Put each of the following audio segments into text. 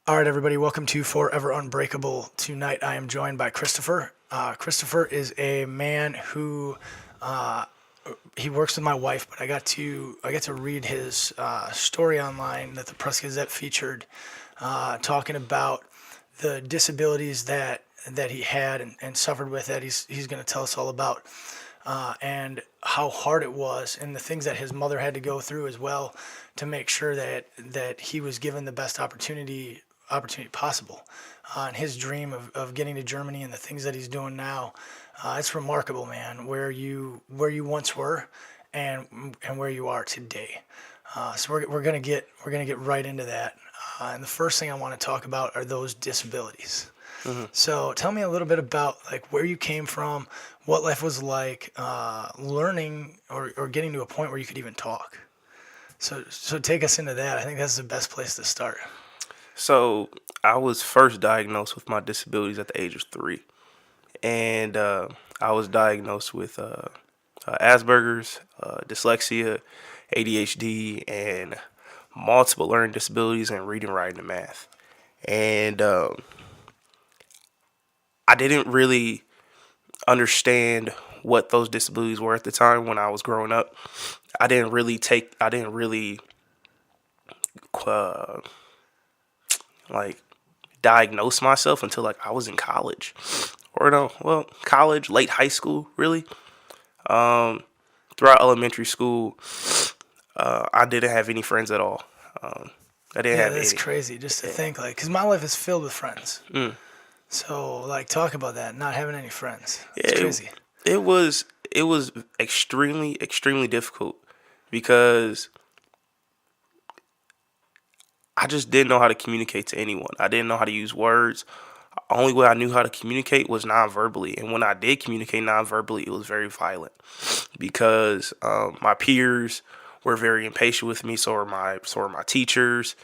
All right, everybody, welcome to Forever Unbreakable. Tonight I am joined by Christopher. Christopher is a man who uh, he works with my wife, but I got to read his story online that the Press Gazette featured, talking about the disabilities that he had and suffered with that he's going to tell us all about, and how hard it was, and the things that his mother had to go through as well to make sure that he was given the best opportunity possible. And his dream of getting to Germany and the things that he's doing now, it's remarkable, man. Where you once were, and where you are today. So we're gonna get right into that. And the first thing I want to talk about are those disabilities. hmm So tell me a little bit about like where you came from, what life was like, learning or getting to a point where you could even talk. So take us into that. I think that's the best place to start. So I was first diagnosed with my disabilities at the age of 3, and I was diagnosed with Asperger's, dyslexia, ADHD, and multiple learning disabilities in reading, writing, and math. And I didn't really understand what those disabilities were at the time when I was growing up. I didn't really uh, like diagnose myself until like I was in college, or no, well, college, late high school, really. Um, Throughout elementary school, I didn't have any friends at all. Um, I didn't Yeah, have that's any. crazy just to Yeah. think like, because my life is filled with friends. Mm. So like, talk about that, not having any friends. Yeah, It's crazy. it was extremely difficult because I just didn't know how to communicate to anyone. I didn't know how to use words. Only way I knew how to communicate was non-verbally, and when I did communicate non-verbally, it was very violent because my peers were very impatient with me. So were my teachers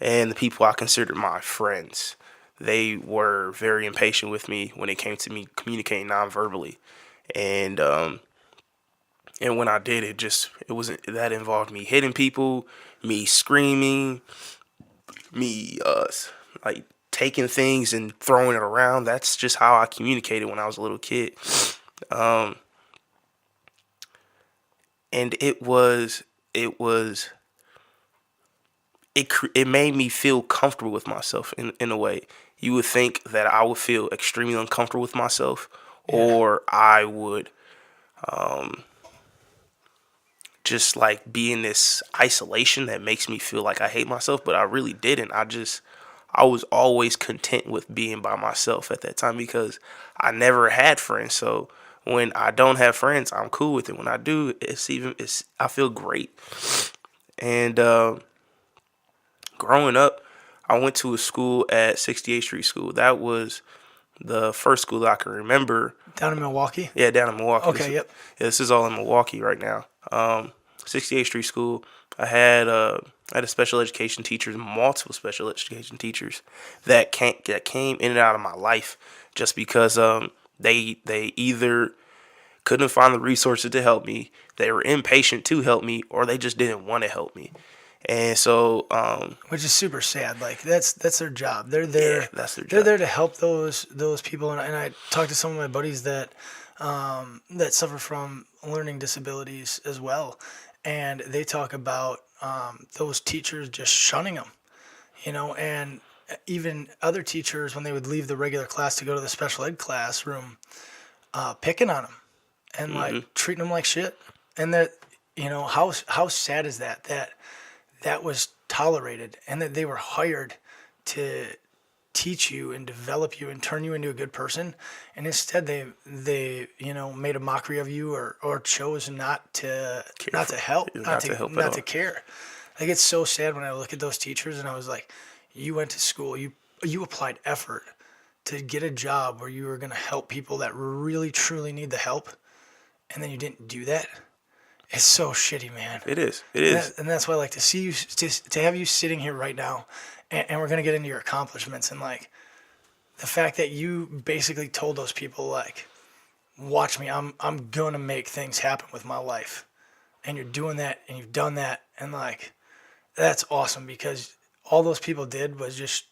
and the people I considered my friends. They were very impatient with me when it came to me communicating non-verbally, and and when I did, it wasn't that involved me hitting people, me screaming, me like taking things and throwing it around. That's just how I communicated when I was a little kid. Um, and it made me feel comfortable with myself in a way. You would think that I would feel extremely uncomfortable with myself, Yeah. or I would um, just like be in this isolation that makes me feel like I hate myself, but I really didn't. I was always content with being by myself at that time because I never had friends. So when I don't have friends, I'm cool with it. When I do, it's I feel great. And growing up, I went to a school at 68th Street School. That was the first school that I can remember. Down in Milwaukee. Yeah, down in Milwaukee. Okay. Yep. This is all in Milwaukee right now. 68th Street School. I had a special education teachers, multiple special education teachers that came in and out of my life just because they either couldn't find the resources to help me, they were impatient to help me, or they just didn't want to help me. And so Which is super sad. Like that's their job. They're yeah, there. that's their They're job. there to help those people. And I talked to some of my buddies that suffer from learning disabilities as well, and they talk about those teachers just shunning them. And even other teachers when they would leave the regular class to go to the special ed classroom, picking on them and like hmm treating them like shit. And that, how sad is that was tolerated and that they were hired to teach you and develop you and turn you into a good person, and instead they made a mockery of you, or chose Care not to for help, not to help at not to all. care. Like, it's so sad when I look at those teachers and I was like, you went to school, you applied effort to get a job where you were going to help people that really truly need the help, and then you didn't do that. It's so shitty, man. It is. It And, is. that's why I like to see you, to have you sitting here right now, and we're gonna get into your accomplishments, and like the fact that you basically told those people like, watch me, I'm gonna make things happen with my life, and you're doing that, and you've done that, and like that's awesome because all those people did was just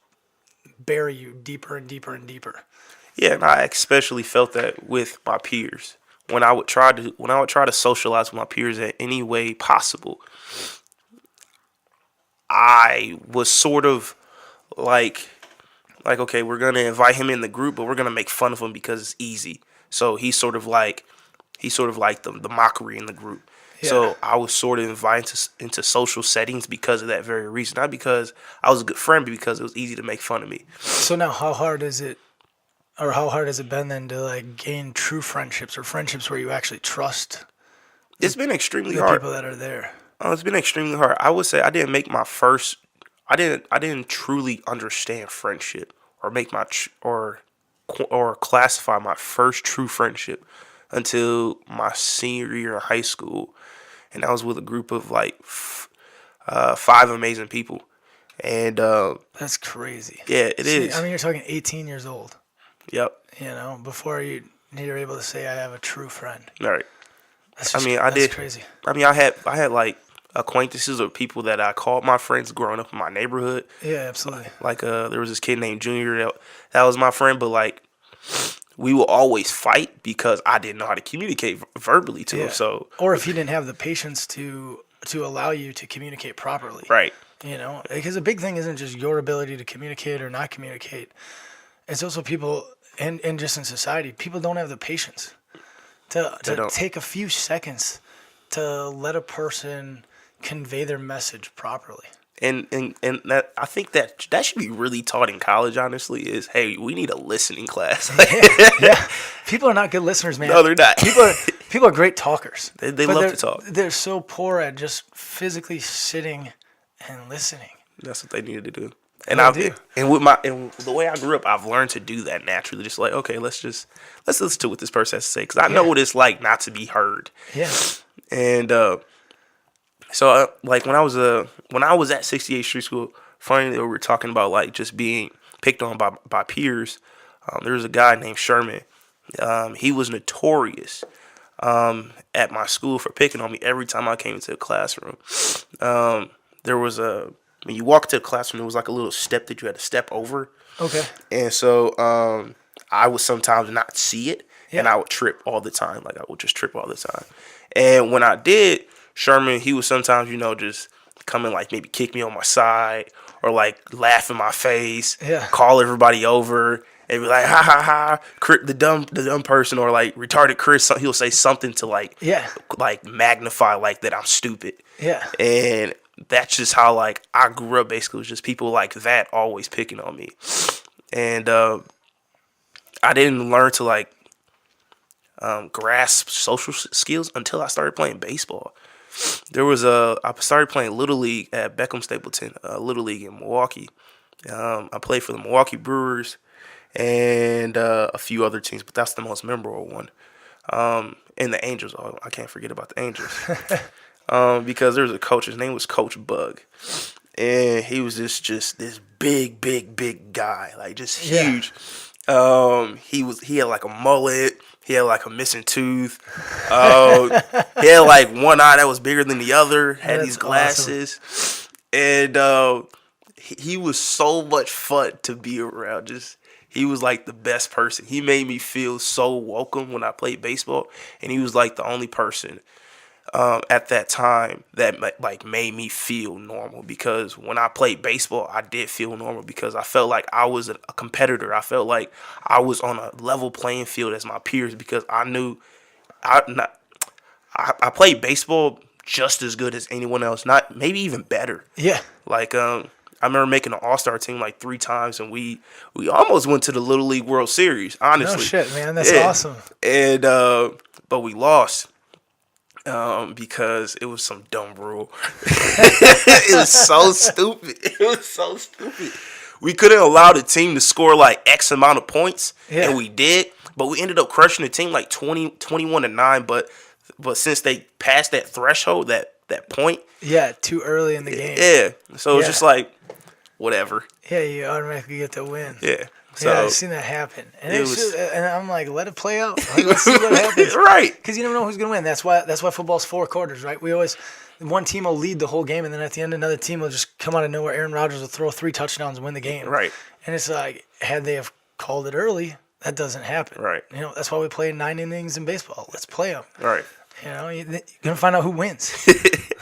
bury you deeper and deeper and deeper. Yeah, and I especially felt that with my peers. When I would try to socialize with my peers in any way possible, I was sort of like okay, we're gonna invite him in the group, but we're gonna make fun of him because it's easy. So he's sort of like the mockery in the group. Yeah. So I was sort of invited into social settings because of that very reason, not because I was a good friend, but because it was easy to make fun of me. So now, how hard is it, or how hard has it been then to like gain true friendships or friendships where you actually trust It's been extremely the hard. people that are there? It's been extremely hard. I would say I didn't make my first. I didn't truly understand friendship or make my or classify my first true friendship until my senior year in high school, and I was with a group of like five amazing people, and That's crazy. yeah, it See, is. I mean, you're talking 18 years old, Yep. before you're able to say I have a true friend. All right. That's I just, mean, I that's did. crazy. I mean, I had like acquaintances or people that I called my friends growing up in my neighborhood. Yeah, absolutely. Like there was this kid named Junior that was my friend, but like we will always fight because I didn't know how to communicate verbally to him. So or if he didn't have the patience to allow you to communicate properly. right, Because the big thing isn't just your ability to communicate or not communicate. It's also people, and just in society, people don't have the patience to don't. take a few seconds to let a person convey their message properly. and that I think that should be really taught in college. Honestly, is hey, we need a listening class. Yeah, people are not good listeners, man. No, they're not. People are great talkers. They but love to talk. They're so poor at just physically sitting and listening. That's what they needed to do. And They I do. and the way I grew up, I've learned to do that naturally. Just like okay, let's listen to what this person has to say because I know what it's like not to be heard. Yeah. And so like when I was at 68th Street School, funny that we were talking about like just being picked on by peers. There was a guy named Sherman. He was notorious at my school for picking on me every time I came into the classroom. There was when you walk to the classroom, there was like a little step that you had to step over. Okay. And so I would sometimes not see it, and Yeah. I would trip all the time. Like I would just trip all the time. And when I did, Sherman, he would sometimes, just come and like maybe kick me on my side or like laugh in my face, Yeah. call everybody over, and be like, ha ha ha, the dumb person, or like retarded Chris. He'll say something to like Yeah. magnify like that I'm stupid. Yeah. And that's just how like I grew up. Basically, it was just people like that always picking on me, and I didn't learn to like grasp social skills until I started playing baseball. I started playing Little League at Beckham Stapleton, Little League in Milwaukee. I played for the Milwaukee Brewers and a few other teams, but that's the most memorable one. And the Angels. Oh, I can't forget about the Angels. Because there was a coach. His name was Coach Bug. And he was just this big guy, like just huge. He had like a mullet. He had like a missing tooth. He had like one eye that was bigger than the other. Had That's these glasses, and he was so much fun to be around. He was like the best person. He made me feel so welcome when I played baseball, and he was like the only person at that time that like made me feel normal, because when I played baseball, I did feel normal because I felt like I was a competitor. I felt like I was on a level playing field as my peers because I knew I played baseball just as good as anyone else, not maybe even better. Yeah. Like I remember making an all-star team like 3 times, and we almost went to the Little League World Series. Honestly, No shit, man. That's awesome. And but we lost. Because it was some dumb rule. It was so stupid. We couldn't allow the team to score like X amount of points, and we did. But we ended up crushing the team like 21-9. But since they passed that threshold, that point, Yeah, too early in the game. yeah. So it's just like whatever. Yeah, you automatically get the win. Yeah. Yeah, I've So seen that happen, and it it's was just, and I'm like, let it play out. Like, let's see what happens, right. because you never know who's gonna win. That's why football's 4 quarters, right? We always one team will lead the whole game, and then at the end, another team will just come out of nowhere. Aaron Rodgers will throw 3 touchdowns and win the game. Right. And it's like, had they have called it early, that doesn't happen. Right. You know, that's why we play 9 innings in baseball. Let's play them. Right. You know, you're gonna find out who wins.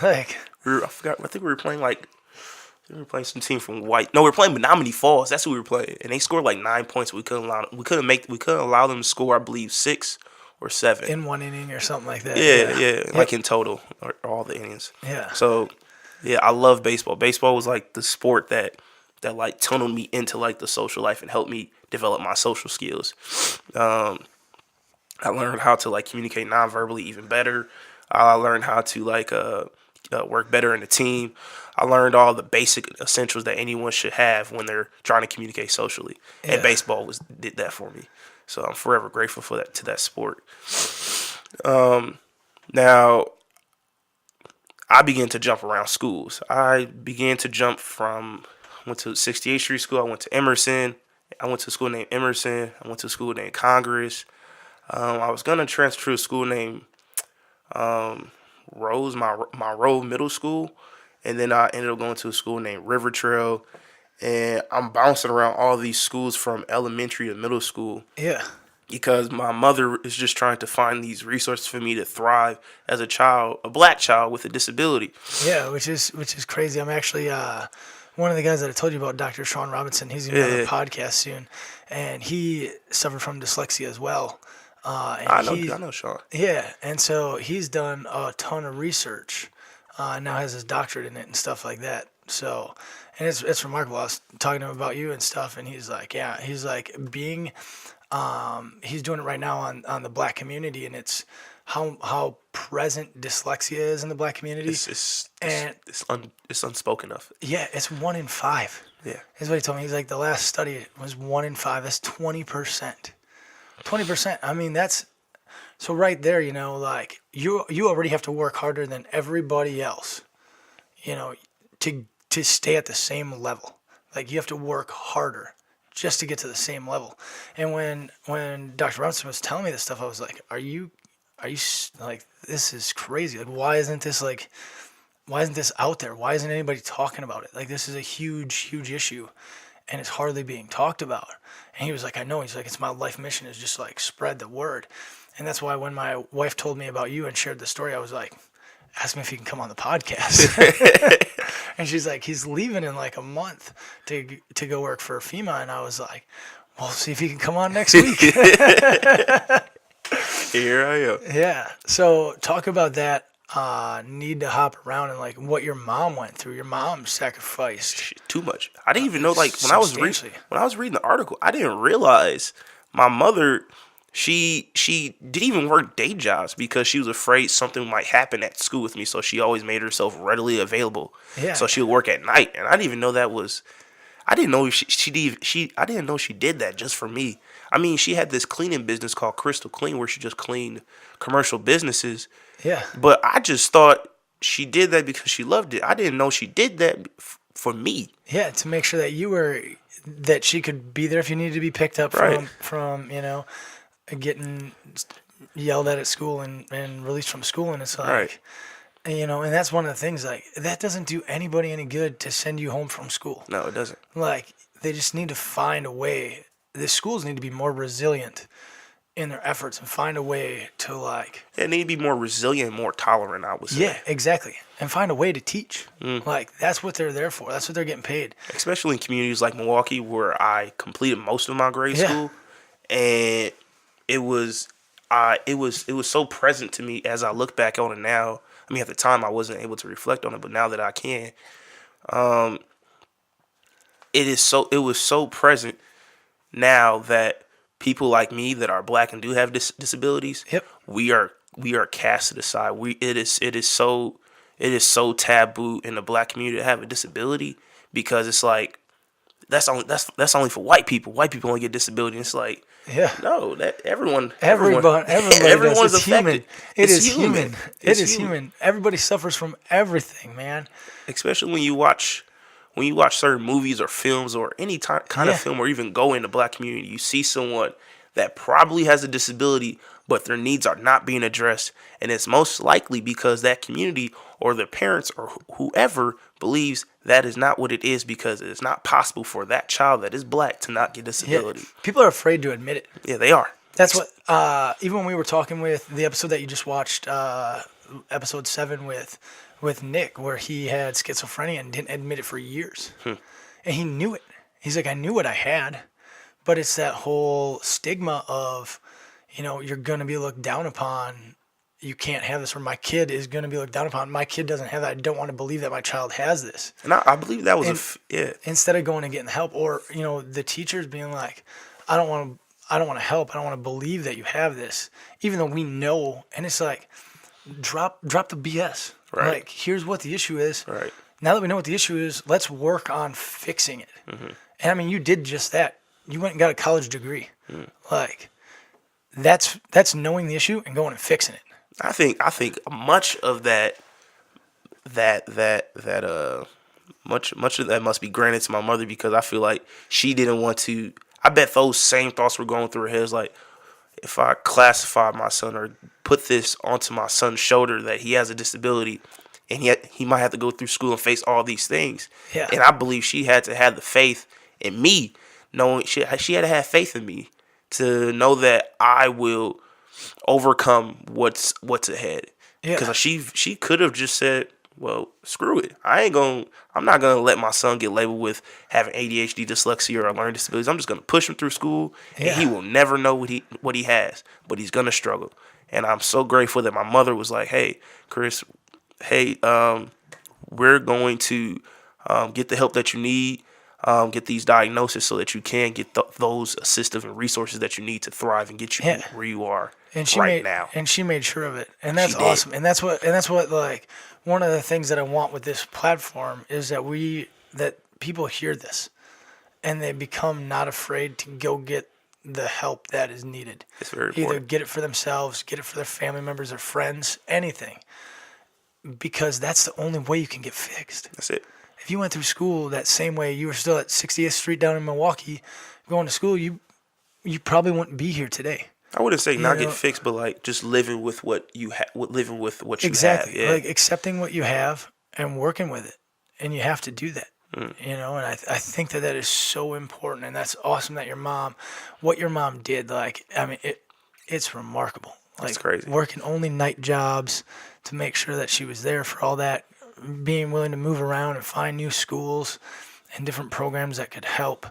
Like, I forgot. I think we were playing some team from White. No, we were playing Menominee Falls. That's who we were playing, and they scored like 9 points. We couldn't allow them to score. I believe 6 or 7 in one inning or something like that. Yeah. Like in total, or all the innings. Yeah. So, yeah, I love baseball. Baseball was like the sport that like tunneled me into like the social life and helped me develop my social skills. I learned how to like communicate non-verbally even better. I learned how to like work better in a team. I learned all the basic essentials that anyone should have when they're trying to communicate socially. Yeah. And baseball did that for me. So I'm forever grateful for that sport. Now, I began to jump around schools. I began to jump went to 68th Street School. I went to Emerson. I went to a school named Emerson. I went to a school named Congress. I was going to transfer to a school named Rose, Monroe Middle School. And then I ended up going to a school named River Trail. And I'm bouncing around all these schools from elementary to middle school. Yeah. Because my mother is just trying to find these resources for me to thrive as a black child with a disability. Yeah, which is crazy. I'm actually one of the guys that I told you about, Dr. Sean Robinson. He's going to be on the podcast soon, and he suffered from dyslexia as well. I know Sean. Yeah, and so he's done a ton of research. Now has his doctorate in it and stuff like that. So, and it's remarkable. I was talking to him about you and stuff, and he's like, he's doing it right now on the black community, and it's how present dyslexia is in the black community. It's unspoken of. Yeah, it's 1 in 5. Yeah, That's what he told me. He's like, the last study was 1 in 5. That's 20%. 20%. I mean, that's so right there. You know, like you already have to work harder than everybody else. You know, to stay at the same level. Like you have to work harder just to get to the same level. And when Dr. Robinson was telling me this stuff, I was like, are you like, this is crazy. Like, why isn't this out there? Why isn't anybody talking about it? Like, this is a huge, huge issue, and it's hardly being talked about. And he was like, I know. He's like, it's my life mission is just like spread the word. And that's why when my wife told me about you and shared the story, I was like, ask me if he can come on the podcast. And she's like, he's leaving in like a month to go work for FEMA. And I was like, well, see if he can come on next week. Here I am. Yeah. So talk about that need to hop around and like what your mom went through. Your mom sacrificed Shit, too much. I didn't even know, like, when I was reading the article, I didn't realize my mother, she didn't even work day jobs because she was afraid something might happen at school with me. So she always made herself readily available. Yeah. So she would work at night, and I didn't even know that was. I didn't know I didn't know she did that just for me. I mean, she had this cleaning business called Crystal Clean where she just cleaned commercial businesses. Yeah. But I just thought she did that because she loved it. I didn't know she did that for me. Yeah, to make sure that she could be there if you needed to be picked up from you know, getting yelled at school and released from school. And it's like, Right. you know, and that's one of the things, like, that doesn't do anybody any good to send you home from school. No, it doesn't. Like, they just need to find a way. The schools need to be more resilient in their efforts and find a way to, like... They need to be more resilient and more tolerant, I would say. Yeah, exactly. And find a way to teach. Like, that's what they're there for. That's what they're getting paid. Especially in communities like Milwaukee where I completed most of my grade school. And it was so present to me as I look back on it now. I mean, at the time, I wasn't able to reflect on it, but now that I can, it was so present now that people like me that are black and do have disabilities, Yep. we are cast to the side. It is so taboo in the black community to have a disability because it's like that's only for white people. White people only get disability. And it's like, yeah, no, that everyone's everyone's affected. human. It's human. It is human. Everybody suffers from everything, man. Especially when you watch when you watch certain movies or films or any kind of Yeah. film or even go in the black community, you see someone that probably has a disability, but their needs are not being addressed. And it's most likely because that community or their parents or whoever believes that is not what it is, because it is not possible for that child that is black to not get Yeah. disability. People are afraid to admit it. Yeah, they are. That's what, even when we were talking with the episode that you just watched, episode 7 with Nick, where he had schizophrenia and didn't admit it for years. And he knew it. He's like, I knew what I had, but it's that whole stigma of, you're going to be looked down upon. You can't have this, or my kid is going to be looked down upon. My kid doesn't have that. I don't want to believe that my child has this. And I believe that was Instead of going and getting help, or, the teachers being like, I don't want to help. I don't want to believe that you have this, even though we know. And it's like, drop the BS. Right. Like, here's what the issue is. right. Now that we know what the issue is, let's work on fixing it. And I mean, you did just that. You went and got a college degree. Like, that's knowing the issue and going and fixing it. I think much of that much of that must be granted to my mother, because I feel like she didn't want to. I bet those same thoughts were going through her head. Like, if I classify my son or put this onto my son's shoulder that he has a disability, and yet he might have to go through school and face all these things. Yeah. And I believe she had to have the faith in me, knowing she had to have faith in me to know that I will overcome what's ahead. Yeah. Because she could have just said, well, screw it. I'm not gonna let my son get labeled with having ADHD, dyslexia, or learning disabilities. I'm just gonna push him through school, and he will never know what he has, but he's gonna struggle. And I'm so grateful that my mother was like, hey, Chris, we're going to get the help that you need, get these diagnoses so that you can get those assistive and resources that you need to thrive and get you where you are now. And she made sure of it, and that's awesome. And that's what like one of the things that I want with this platform is that people hear this, and they become not afraid to go get the help that is needed. It's very important. Either get it for themselves, get it for their family members, their friends, anything. Because that's the only way you can get fixed. That's it. If you went through school that same way, you were still at 60th Street down in Milwaukee, going to school, you probably wouldn't be here today. I wouldn't say not get fixed, but like just living with what you have, living with what you exactly. have. Yeah. Like accepting what you have and working with it, and you have to do that. And I think that is so important, and that's awesome that what your mom did. Like, I mean, it's remarkable. Like, it's crazy. Working only night jobs to make sure that she was there for all that, being willing to move around and find new schools and different programs that could help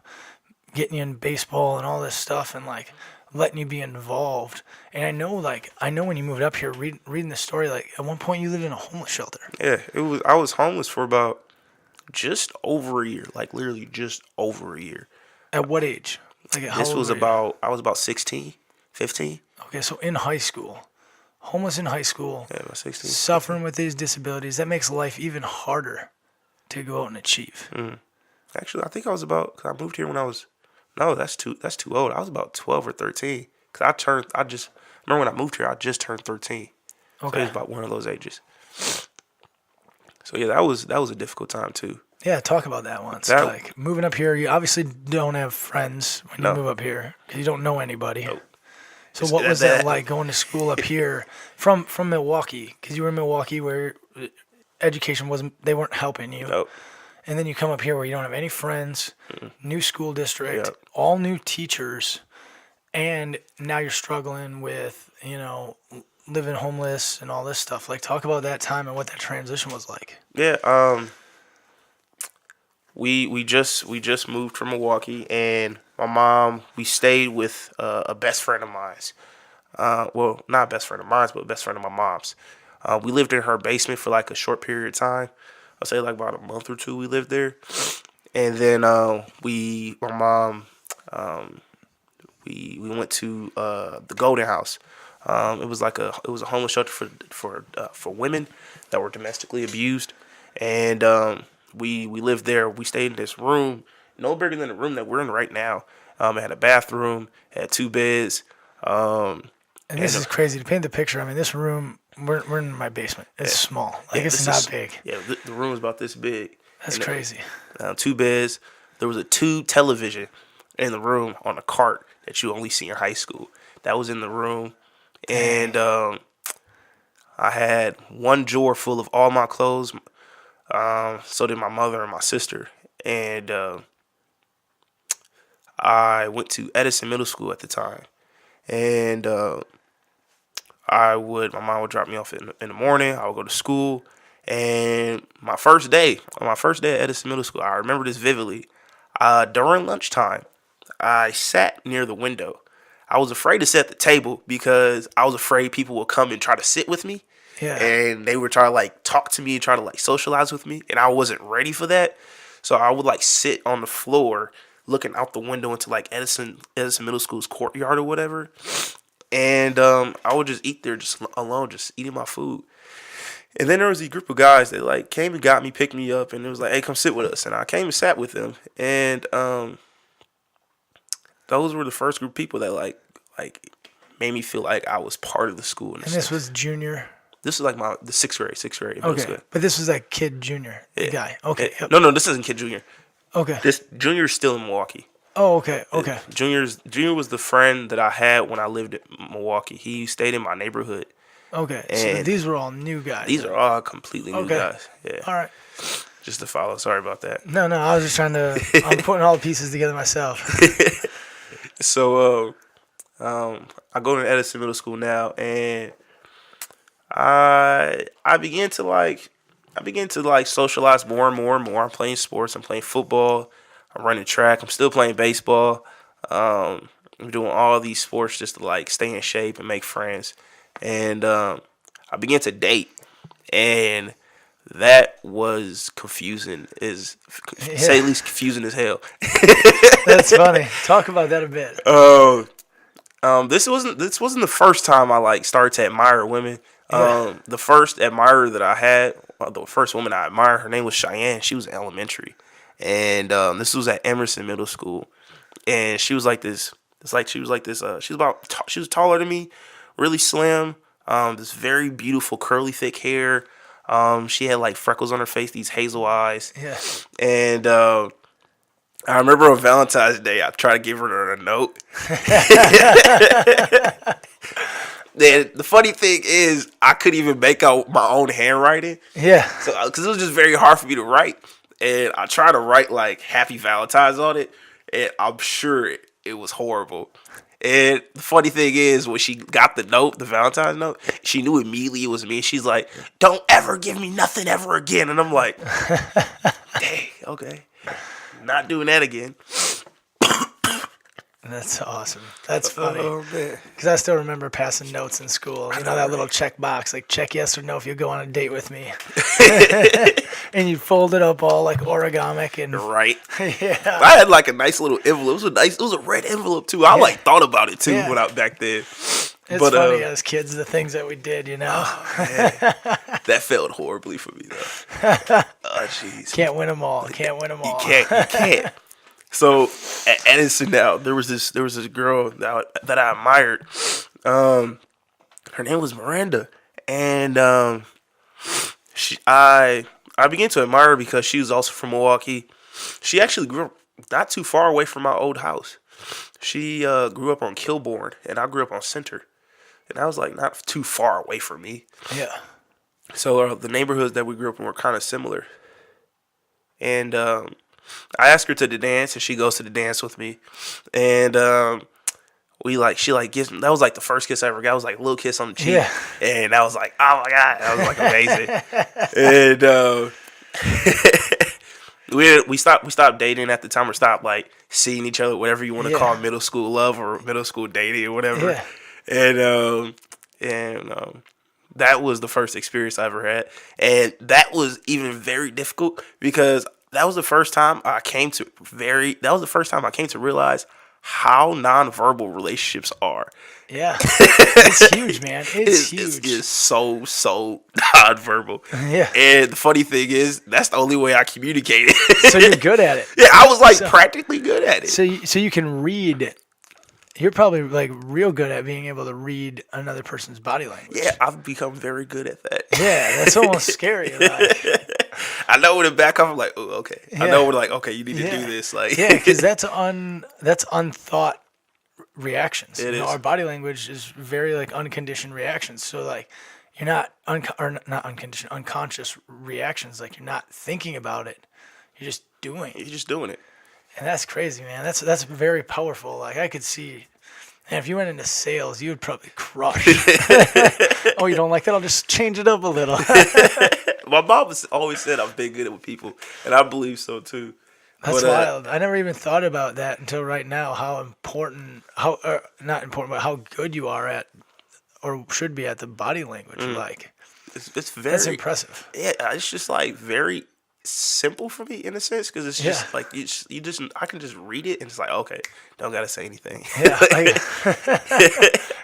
getting you in baseball and all this stuff, and like letting you be involved. And I know when you moved up here, reading the story, like at one point you lived in a homeless shelter. Yeah, I was homeless for about just over a year, like literally just over a year. At what age? Like I was about 16, 15. Okay, so in high school, homeless in high school, Yeah, about 16. suffering with these disabilities, that makes life even harder to go out and achieve. Actually, I think I moved here when I was, no, that's too old. I was about 12 or 13. Cause remember when I moved here, I just turned 13. So it was about one of those ages. So yeah, that was a difficult time too. Yeah, talk about that once. Like moving up here, you obviously don't have friends when you move up here because you don't know anybody. Nope. So what was that like going to school up here from Milwaukee? Because you were in Milwaukee where education they weren't helping you. Nope. And then you come up here where you don't have any friends, new school district, all new teachers, and now you're struggling with, living homeless and all this stuff. Like, talk about that time and what that transition was like. Yeah, we just moved from Milwaukee, and my mom, we stayed with a best friend of mine's. Well, not a best friend of mine's, but a best friend of my mom's. We lived in her basement for like a short period of time. I'll say like about a month or two we lived there. And then we went to the Golden House. It was a homeless shelter for women that were domestically abused. And we lived there. We stayed in this room, no bigger than the room that we're in right now. It had a bathroom, had 2 beds. And this is crazy. To paint the picture, I mean, this room, we're in my basement. It's small. Like, it's not big. Yeah, the room is about this big. That's crazy. 2 beds. There was a tube television in the room on a cart that you only see in high school. That was in the room, and I had one drawer full of all my clothes. So did my mother and my sister, and I went to Edison Middle School at the time, and my mom would drop me off in the morning. I would go to school, and on my first day at Edison Middle School, I remember this vividly. During lunchtime, I sat near the window. I was afraid to sit at the table because I was afraid people would come and try to sit with me. Yeah. And they would try to like talk to me and try to like socialize with me. And I wasn't ready for that. So I would like sit on the floor looking out the window into like Edison Middle School's courtyard or whatever. And I would just eat there just alone, just eating my food. And then there was a group of guys that like came and got me, picked me up, and it was like, hey, come sit with us. And I came and sat with them. And those were the first group of people that like made me feel like I was part of the school. And this was junior? This is like the sixth grade. Middle Okay, school. but this was like kid junior, the guy. Okay. Yep. No, this isn't kid junior. Okay. This junior is still in Milwaukee. Oh, okay. Junior was the friend that I had when I lived in Milwaukee. He stayed in my neighborhood. Okay, so And these were all new guys. These are all completely new guys. Yeah. All right. Just to follow. Sorry about that. No, I was just trying to. I'm putting all the pieces together myself. So, I go to Edison Middle School now, and I begin to socialize more and more and more. I'm playing sports. I'm playing football. I'm running track. I'm still playing baseball. I'm doing all these sports just to like stay in shape and make friends. And I began to date, and that was confusing. Say at least confusing as hell. That's funny. Talk about that a bit. This wasn't the first time I like started to admire women. The first admirer that I had, the first woman I admired, her name was Cheyenne. She was in elementary, and this was at Emerson Middle School, and she was like this. She was taller than me, really slim. This very beautiful curly thick hair. She had like freckles on her face, these hazel eyes. Yeah. And I remember on Valentine's Day, I tried to give her a note. Then the funny thing is, I couldn't even make out my own handwriting. Yeah. So, because it was just very hard for me to write, and I tried to write like Happy Valentine's on it, and I'm sure it was horrible. And the funny thing is, when she got the note, the Valentine's note, she knew immediately it was me. She's like, "Don't ever give me nothing ever again." And I'm like, "Dang, okay, not doing that again." That's awesome. That's funny. Oh, man. Because I still remember passing notes in school. You know that little check box, like check yes or no if you go on a date with me. And you fold it up all like origamic and Right. Yeah. I had like a nice little envelope. It was a red envelope too. I like thought about it too when I back then. It's funny as kids, the things that we did, you know. Man, that failed horribly for me though. Oh jeez. Can't win them all. You can't. So at Edison now, there was this girl that I admired. Her name was Miranda, and I began to admire her because she was also from Milwaukee. She actually grew up not too far away from my old house. She grew up on Kilbourne, and I grew up on Center, and I was like not too far away from me. Yeah. So the neighborhoods that we grew up in were kind of similar, and I asked her to the dance, and she goes to the dance with me, and she gives me, that was like the first kiss I ever got. It was like a little kiss on the cheek, and I was like, oh my god, that was like amazing. And we stopped dating at the time, or stopped like seeing each other, whatever you want to call middle school love or middle school dating or whatever. Yeah. And that was the first experience I ever had, and that was even very difficult because that was the first time I came to realize how nonverbal relationships are. Yeah. It's huge, man. It's huge. It's so nonverbal. Yeah. And the funny thing is, that's the only way I communicated. So you're good at it. Yeah, I was like practically good at it. So you can read. You're probably like real good at being able to read another person's body language. Yeah, I've become very good at that. Yeah, that's almost scary. Like. I know when to back off. I'm like, oh, okay. I Yeah. know when like, okay, you need to Yeah. do this. Like, Yeah, because that's unthought reactions. It Our is. body language is very like unconditioned reactions. So like you're not not unconditioned, unconscious reactions. Like you're not thinking about it. You're just doing. You're just doing it. And that's crazy, man. That's very powerful. Like I could see, and if you went into sales, you would probably crush. Oh, you don't like that? I'll just change it up a little. My mom has always said I've been good with people, and I believe so too. That's But, wild. I never even thought about that until right now. How important, how not important, but how good you are at, or should be at the body language. Like it's very that's impressive. Yeah, it's just like very simple for me in a sense because it's just Yeah. like you just I can just read it and it's like okay, don't gotta say anything. Yeah.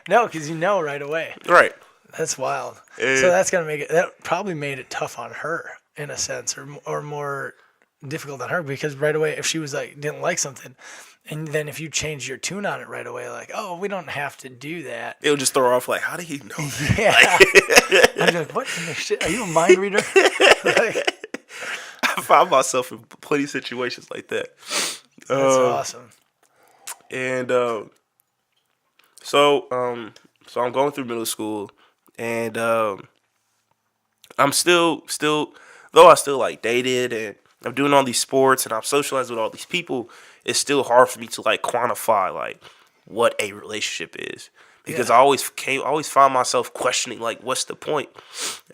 No, because you know right away. Right. That's wild. Yeah. So that's gonna make it. That probably made it tough on her in a sense, or more difficult on her because right away, if she was like didn't like something, and then if you change your tune on it right away, like oh we don't have to do that. It'll just throw her off like, how do you know that? Yeah. I'm like, what in the shit? Are you a mind reader? Like, I find myself in plenty of situations like that. that's awesome. And so I'm going through middle school, and I'm still though I still like dated and I'm doing all these sports and I'm socializing with all these people. It's still hard for me to like quantify like what a relationship is because Yeah. I always find myself questioning like what's the point,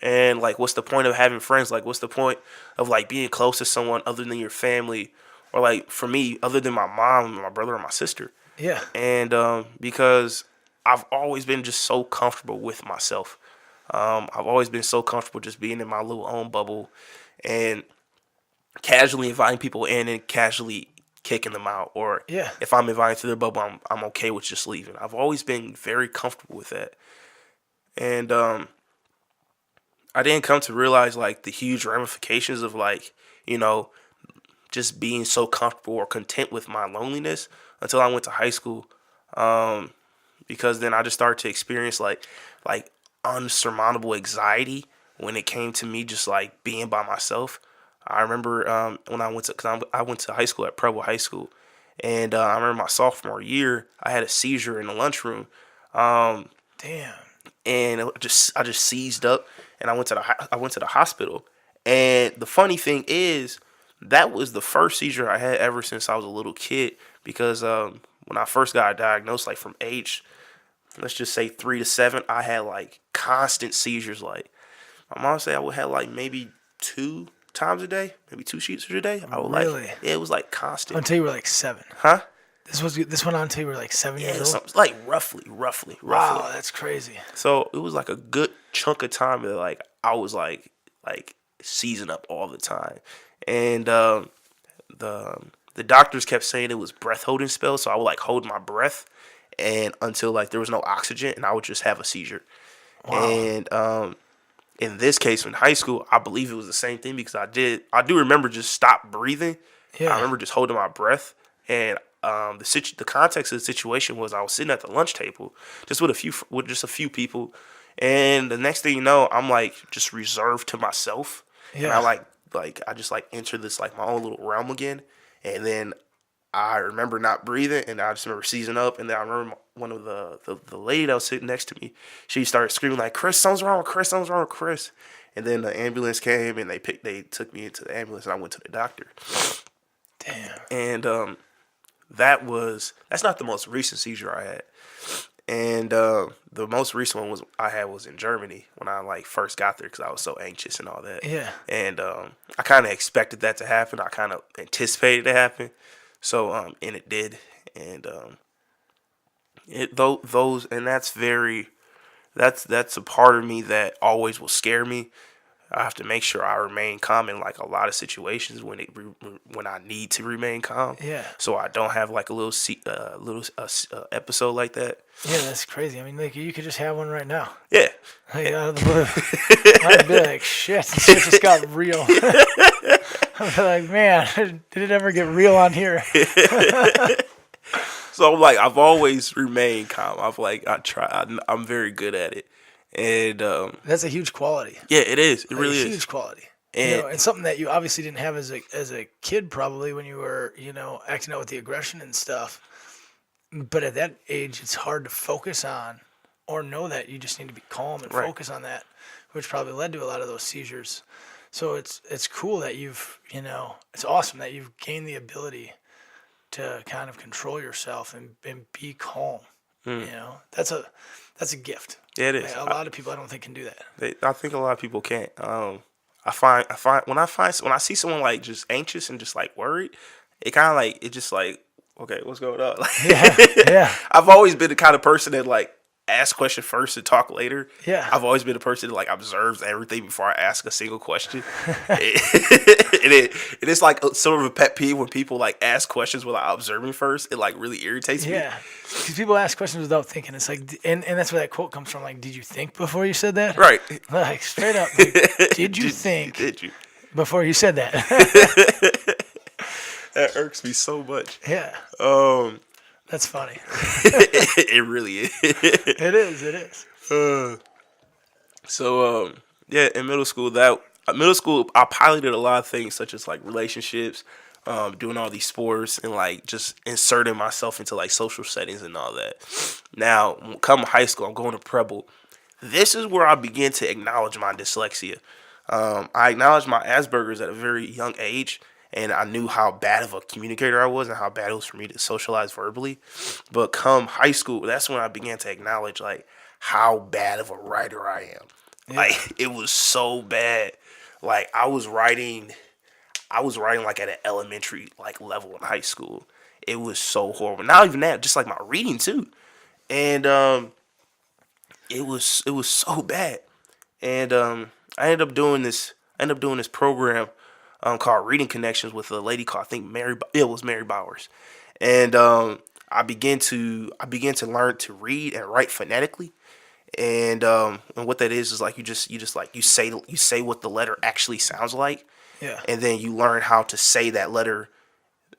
and like what's the point of having friends, like what's the point of like being close to someone other than your family, or like for me other than my mom, my brother, or my sister. Yeah. And because I've always been just so comfortable with myself. I've always been so comfortable just being in my little own bubble and casually inviting people in and casually kicking them out. Or Yeah. if I'm invited to their bubble, I'm okay with just leaving. I've always been very comfortable with that. And I didn't come to realize like the huge ramifications of like, you know, just being so comfortable or content with my loneliness until I went to high school. Because then I just started to experience like unsurmountable anxiety when it came to me just like being by myself. I remember when I went to, cause I went to high school at Preble High School, and I remember my sophomore year I had a seizure in the lunchroom, Damn. and I just seized up, and I went to the hospital. And the funny thing is, that was the first seizure I had ever since I was a little kid. Because when I first got diagnosed, like from age, let's just say 3 to 7, I had like constant seizures. Like my mom said, I would have like maybe 2 times a day, maybe 2 seizures a day. I would Really? like, yeah, it was like constant. Until you were like 7. Huh? This went on until you were like 7 Yeah, years old. like roughly. Wow, that's crazy. So it was like a good chunk of time that like I was like seizing up all the time, and the doctors kept saying it was breath holding spell. So I would like hold my breath, and until like there was no oxygen, and I would just have a seizure. Wow. And in this case, in high school, I believe it was the same thing because I do remember just stop breathing. Yeah. I remember just holding my breath, and the context of the situation was I was sitting at the lunch table just with a few people, and the next thing you know, I'm like just reserved to myself, and Yeah. I like I just like enter this like my own little realm again, and then I remember not breathing, and I just remember seizing up, and then I remember one of the lady that was sitting next to me, she started screaming like, "Chris, something's wrong with Chris, something's wrong with Chris," and then the ambulance came and they took me into the ambulance, and I went to the doctor. Damn. And that's not the most recent seizure I had. And the most recent one I had was in Germany when I like first got there because I was so anxious and all that. Yeah. And I kind of expected that to happen. I kind of anticipated it to happen. So and it did. And that's a part of me that always will scare me. I have to make sure I remain calm in like a lot of situations when I need to remain calm. Yeah. So I don't have like a little episode like that. Yeah, that's crazy. I mean, like you could just have one right now. Yeah. Like out of the blue. I'd be like, shit, this shit just got real. I'd be like, man, did it ever get real on here? So I'm like, I've always remained calm. I'm very good at it. And That's a huge quality. yeah, it is. It Like, really a is. huge quality. And and something that you obviously didn't have as a kid, probably when you were, acting out with the aggression and stuff. But at that age, it's hard to focus on or know that you just need to be calm and right. focus on that, which probably led to a lot of those seizures. So it's cool that it's awesome that you've gained the ability to kind of control yourself and be calm. That's a gift. Yeah, it is. Like, a lot of people I don't think can do that. I think a lot of people can't. I find when I see someone like just anxious and just like worried, it kind of like it just like, okay, what's going on? Like, Yeah, yeah. I've always been the kind of person that like ask question first and talk later. Yeah. I've always been a person that like observes everything before I ask a single question. And it's like sort of a pet peeve when people like ask questions without observing first. It like really irritates me. Yeah, because people ask questions without thinking. It's like, and that's where that quote comes from. Like, did you think before you said that? Right. Like, straight up. Like, did you think Did you? before you said that? That irks me so much. Yeah. That's funny. It really is. It is. It is. Yeah, in middle school, I piloted a lot of things such as like relationships, doing all these sports, and like just inserting myself into like social settings and all that. Now, come high school, I'm going to Preble. This is where I begin to acknowledge my dyslexia. I acknowledged my Asperger's at a very young age, and I knew how bad of a communicator I was and how bad it was for me to socialize verbally. But come high school, that's when I began to acknowledge like how bad of a writer I am. Yeah. Like, it was so bad. Like, I was writing like at an elementary like level in high school. It was so horrible. Not even that, just like my reading too. And it was so bad. And I ended up doing this program called Reading Connections with a lady called, I think, it was Mary Bowers. And I began to learn to read and write phonetically. And what that is like you say what the letter actually sounds like. Yeah. And then you learn how to say that letter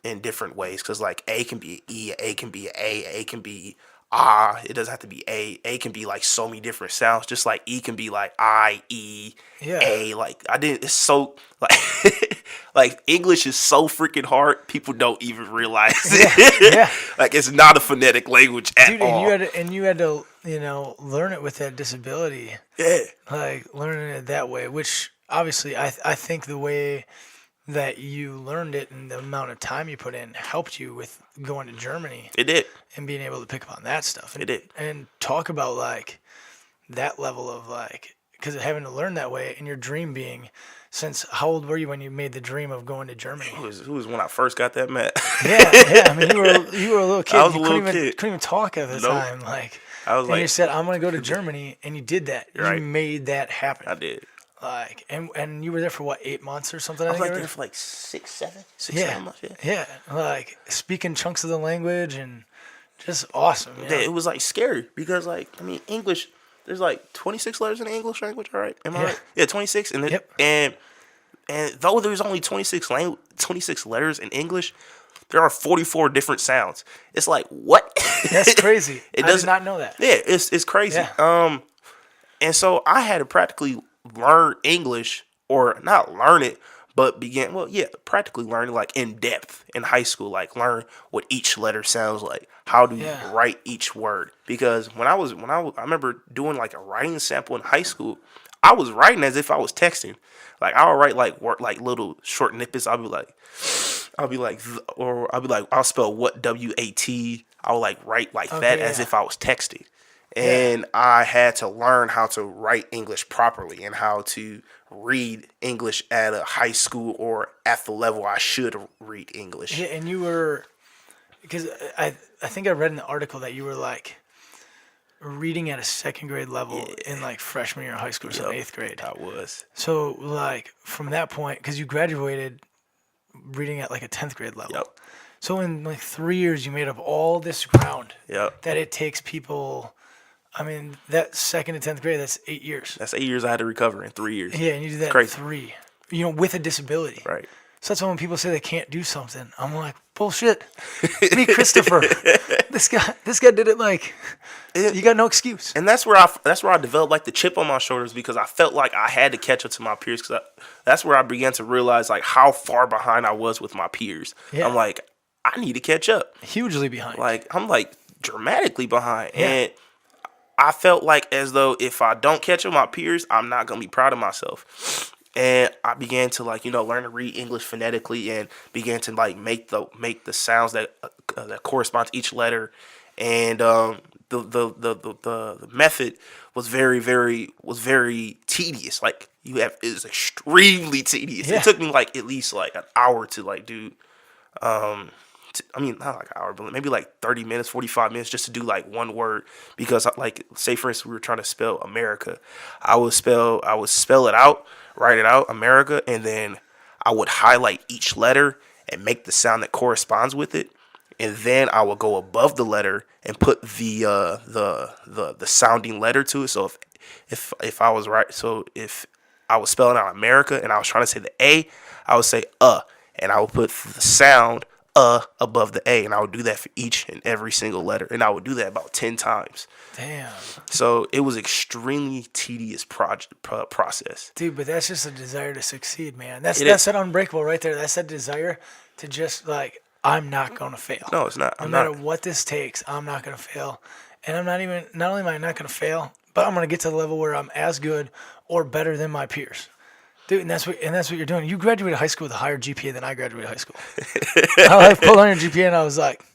in different ways, because like A can be E, A can be A can be ah. It doesn't have to be A. A can be like so many different sounds. Just like E can be like I, E, Yeah. A. Like it's so like like English is so freaking hard. People don't even realize it. Yeah. Like, it's not a phonetic language at Dude, all. and you had to learn it with that disability. Yeah. Like, learning it that way, which obviously I think the way that you learned it and the amount of time you put in helped you with going to Germany. It did. And being able to pick up on that stuff. It did. And talk about like that level of like, because having to learn that way and your dream being, since how old were you when you made the dream of going to Germany? It was when I first got that mat. Yeah. I mean, you were a little kid. I was a you little couldn't kid. even talk at the time. Like, I was and like, you said, I'm going to go to Germany, and you did that. Right. You made that happen. I did. Like, and you were there for what, 8 months or something? I was like there for like 7 months. Yeah. Like, speaking chunks of the language and just awesome. Yeah, it was like scary because, like, I mean, English, there's like 26 letters in the English language, all right? Am I right? Yeah, 26. And though there's only 26 letters in English, there are 44 different sounds. It's like, what? That's crazy. I did not know that. Yeah, it's crazy. Yeah. And so I had to practically learn English, or not learn it, but practically learn it like in depth in high school, like learn what each letter sounds like, how to write each word. Because when I remember doing like a writing sample in high school, I was writing as if I was texting. Like, I would write like little short snippets. I'll be like, I'll spell what W-A-T. I'll like write like that as if I was texting. And I had to learn how to write English properly and how to read English at a high school or at the level I should read English. Yeah, and you were, because I think I read in the article that you were like reading at a second grade level in like freshman year of high school, so 8th grade. I was. So like from that point, because you graduated reading at like a 10th grade level. Yep. So in like 3 years, you made up all this ground that it takes people. I mean, that 2nd to 10th grade, that's 8 years. That's 8 years I had to recover in 3 years. Yeah, and you do that in 3. With a disability. Right. So that's why when people say they can't do something, I'm like, bullshit. Me, Christopher. This guy did it like. You got no excuse. And that's where I developed like the chip on my shoulders, because I felt like I had to catch up to my peers, because that's where I began to realize like how far behind I was with my peers. Yeah. I'm like, I need to catch up. Hugely behind. Like, I'm like dramatically behind. Yeah. And I felt like as though if I don't catch up with my peers, I'm not going to be proud of myself. And I began to like, learn to read English phonetically, and began to like make the sounds that correspond to each letter. And the method was very tedious. Like, it was extremely tedious. Yeah. It took me like at least like an hour to like do. Not like an hour, but maybe like 30 minutes, 45 minutes just to do like one word. Because like, say for instance, we were trying to spell America. I would spell it out, write it out, America, and then I would highlight each letter and make the sound that corresponds with it. And then I would go above the letter and put the sounding letter to it. So if I was right, so if I was spelling out America and I was trying to say the A, I would say and I would put the sound above the A, and I would do that for each and every single letter, and I would do that about 10 times. Damn. So it was extremely tedious process. Dude, but that's just a desire to succeed, man. That's that Unbreakable right there. That's that desire to just like, I'm not gonna fail. No, it's not. No matter what this takes, I'm not gonna fail. And not only am I not gonna fail, but I'm gonna get to the level where I'm as good or better than my peers. Dude, and that's what you're doing. You graduated high school with a higher GPA than I graduated high school. I pulled on your GPA and I was like,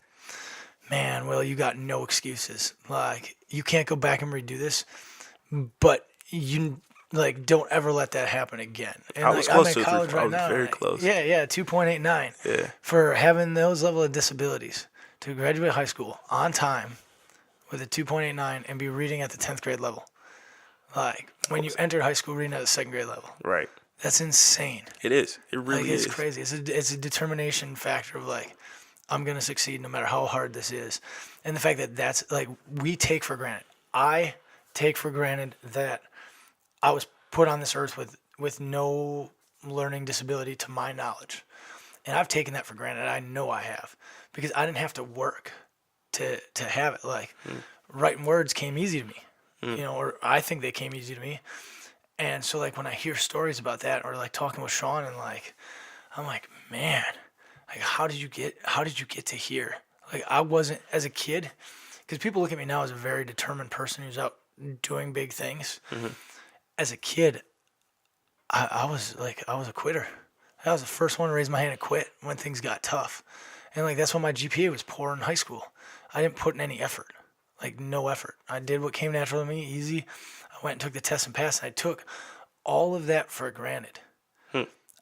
man, Will, you got no excuses. Like, you can't go back and redo this, but you like don't ever let that happen again. And I was like, close I'm in to college I right was now. very close. Yeah, 2.89. Yeah. For having those level of disabilities to graduate high school on time with a 2.89 and be reading at the 10th grade level. Like, when you entered high school reading at the 2nd grade level. Right. That's insane. It is. It really like, is. It's crazy. It's a determination factor of like, I'm going to succeed no matter how hard this is. And the fact that that's like, we take for granted. I take for granted that I was put on this earth with no learning disability to my knowledge. And I've taken that for granted. I know I have, because I didn't have to work to have it. Like, writing words came easy to me, or I think they came easy to me. And so like when I hear stories about that, or like talking with Sean, and like, I'm like, man, like how did you get to here? Like, I wasn't as a kid, because people look at me now as a very determined person who's out doing big things. Mm-hmm. As a kid, I was a quitter. I was the first one to raise my hand and quit when things got tough. And like, that's why my GPA was poor in high school. I didn't put in any effort, like no effort. I did what came natural to me, easy. I went and took the test and passed, and I took all of that for granted.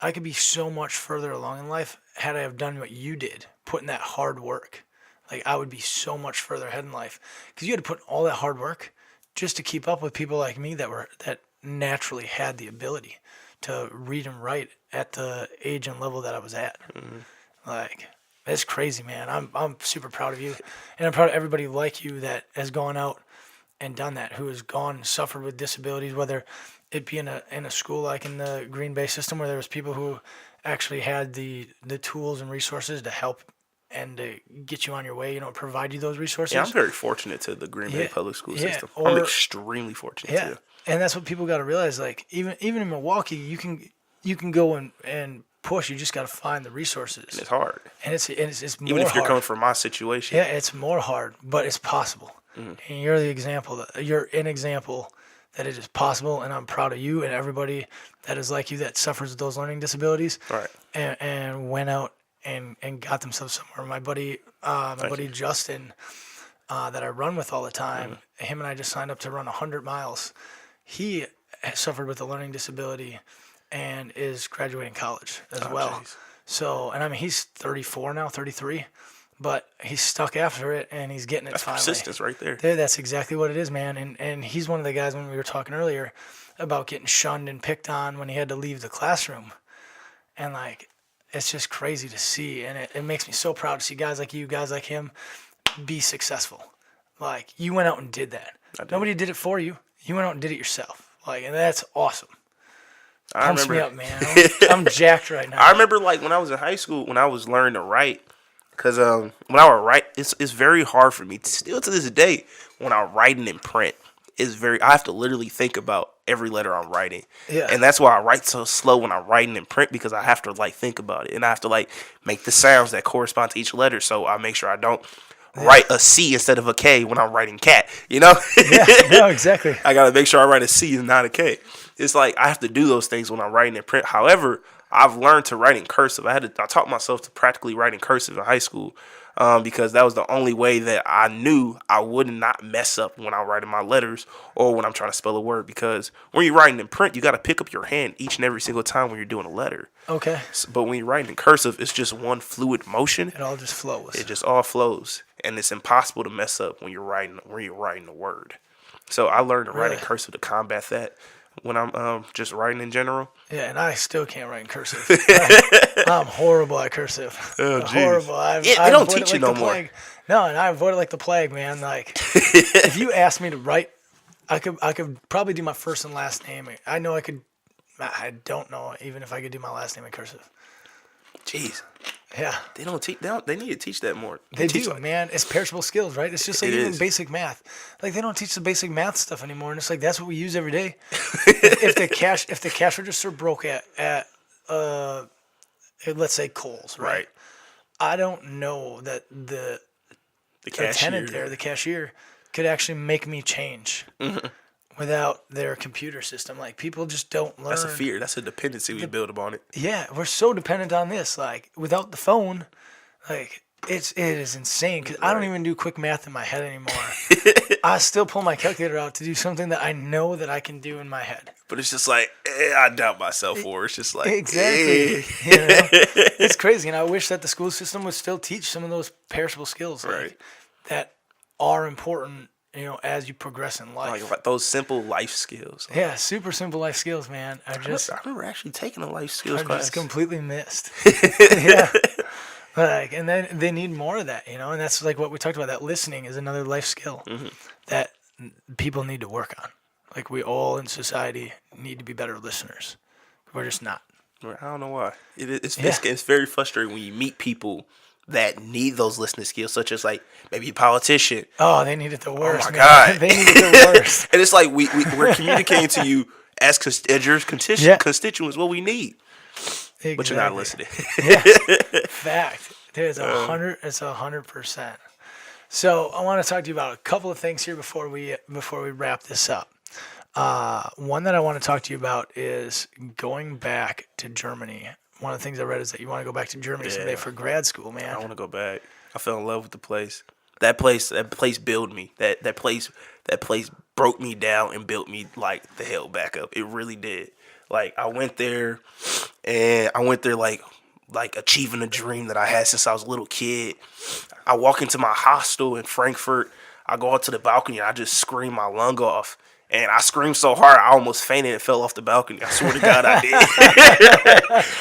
I could be so much further along in life had I have done what you did, put in that hard work. Like, I would be so much further ahead in life, because you had to put in all that hard work just to keep up with people like me that naturally had the ability to read and write at the age and level that I was at. Mm-hmm. Like, it's crazy, man. I'm super proud of you, and I'm proud of everybody like you that has gone out and done that, who has gone and suffered with disabilities, whether it be in a school like in the Green Bay system, where there was people who actually had the tools and resources to help and to get you on your way, provide you those resources. Yeah, I'm very fortunate to the Green Bay public school system. I'm extremely fortunate too. And that's what people got to realize. Like, even in Milwaukee, you can go and push. You just got to find the resources. And it's hard. And it's more even if you're hard. coming from my situation. Yeah, it's more hard, but it's possible. Mm-hmm. And you're the example. You're an example that it is possible, and I'm proud of you and everybody that is like you that suffers with those learning disabilities. Right. And went out and got themselves somewhere. My buddy Justin, that I run with all the time, him and I just signed up to run 100 miles. He suffered with a learning disability and is graduating college as well. Geez. So, and I mean, he's 34 now, 33. But he's stuck after it, and he's getting it finally. That's persistence right there. That's exactly what it is, man. And he's one of the guys, when we were talking earlier about getting shunned and picked on when he had to leave the classroom. And, like, it's just crazy to see. And it makes me so proud to see guys like you, guys like him, be successful. Like, you went out and did that. Nobody did it for you. You went out and did it yourself. Like, and that's awesome. Pumps me up, man. I'm jacked right now. I remember, like, when I was in high school, when I was learning to write, Because when I would write, it's very hard for me still to this day when I'm writing in print. I have to literally think about every letter I'm writing. Yeah. And that's why I write so slow when I'm writing in print, because I have to like think about it, and I have to like make the sounds that correspond to each letter, so I make sure I don't write a C instead of a K when I'm writing cat, you know? Yeah, no, exactly. I got to make sure I write a C and not a K. It's like I have to do those things when I'm writing in print. However, I've learned to write in cursive. I taught myself to practically write in cursive in high school, because that was the only way that I knew I would not mess up when I'm writing my letters or when I'm trying to spell a word. Because when you're writing in print, you got to pick up your hand each and every single time when you're doing a letter. Okay. But when you're writing in cursive, it's just one fluid motion. It all just flows. It just all flows, and it's impossible to mess up when you're writing a word. So I learned to write in cursive to combat that when I'm just writing in general. Yeah, and I still can't write in cursive. I'm horrible at cursive. Oh, geez. Horrible. They don't teach you no more. Plague. No, and I avoid it like the plague, man. Like, if you asked me to write, I could probably do my first and last name. I know I could. I don't know even if I could do my last name in cursive. Jeez. Yeah. They need to teach that more. They do, man. It's perishable skills, right? It's just like even basic math. Like, they don't teach the basic math stuff anymore, and it's like that's what we use every day. if the cash register broke at let's say Kohl's, right? I don't know that the attendant there, the cashier, could actually make me change without their computer system. Like, people just don't learn. That's a fear. That's a dependency we build upon it. Yeah, we're so dependent on this. Like, without the phone, like, it is insane, because I don't even do quick math in my head anymore. I still pull my calculator out to do something that I know that I can do in my head. But it's just like, I doubt myself for it. It's just like, exactly. You know? It's crazy, and I wish that the school system would still teach some of those perishable skills, like, that are important, you know, as you progress in life. Like those simple life skills. Yeah, super simple life skills, man. I remember actually taking a life skills class. I just completely missed. Yeah. Like, and then they need more of that, you know, and that's like what we talked about. That listening is another life skill that people need to work on. Like, we all in society need to be better listeners. We're just not. I don't know why. It's very frustrating when you meet people that need those listening skills, such as like maybe a politician. Oh, they need it the worst. Oh my God, they need it the worst. And it's like we're communicating to you as your constituents what we need. Exactly. But you're not listening. Yeah. Fact. It's 100%. So I want to talk to you about a couple of things here before we wrap this up. One that I want to talk to you about is going back to Germany. One of the things I read is that you want to go back to Germany someday for grad school, man. I want to go back. I fell in love with the place. That place built me. That place broke me down and built me like the hell back up. It really did. Like, I went there like achieving a dream that I had since I was a little kid. I walk into my hostel in Frankfurt. I go out to the balcony and I just scream my lung off. And I screamed so hard I almost fainted and fell off the balcony. I swear to God I did.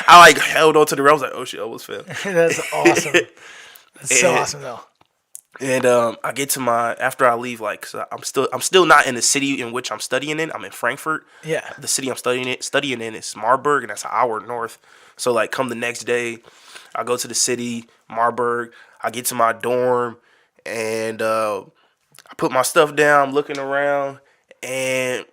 I like held onto the rail. I was like, oh shit, I almost fell. That's awesome. That's so awesome though. And I get to after I leave, like, cause I'm still not in the city in which I'm studying in. I'm in Frankfurt. Yeah. The city I'm studying in is Marburg, and that's an hour north. So like, come the next day, I go to the city, Marburg. I get to my dorm, and I put my stuff down. I'm looking around, and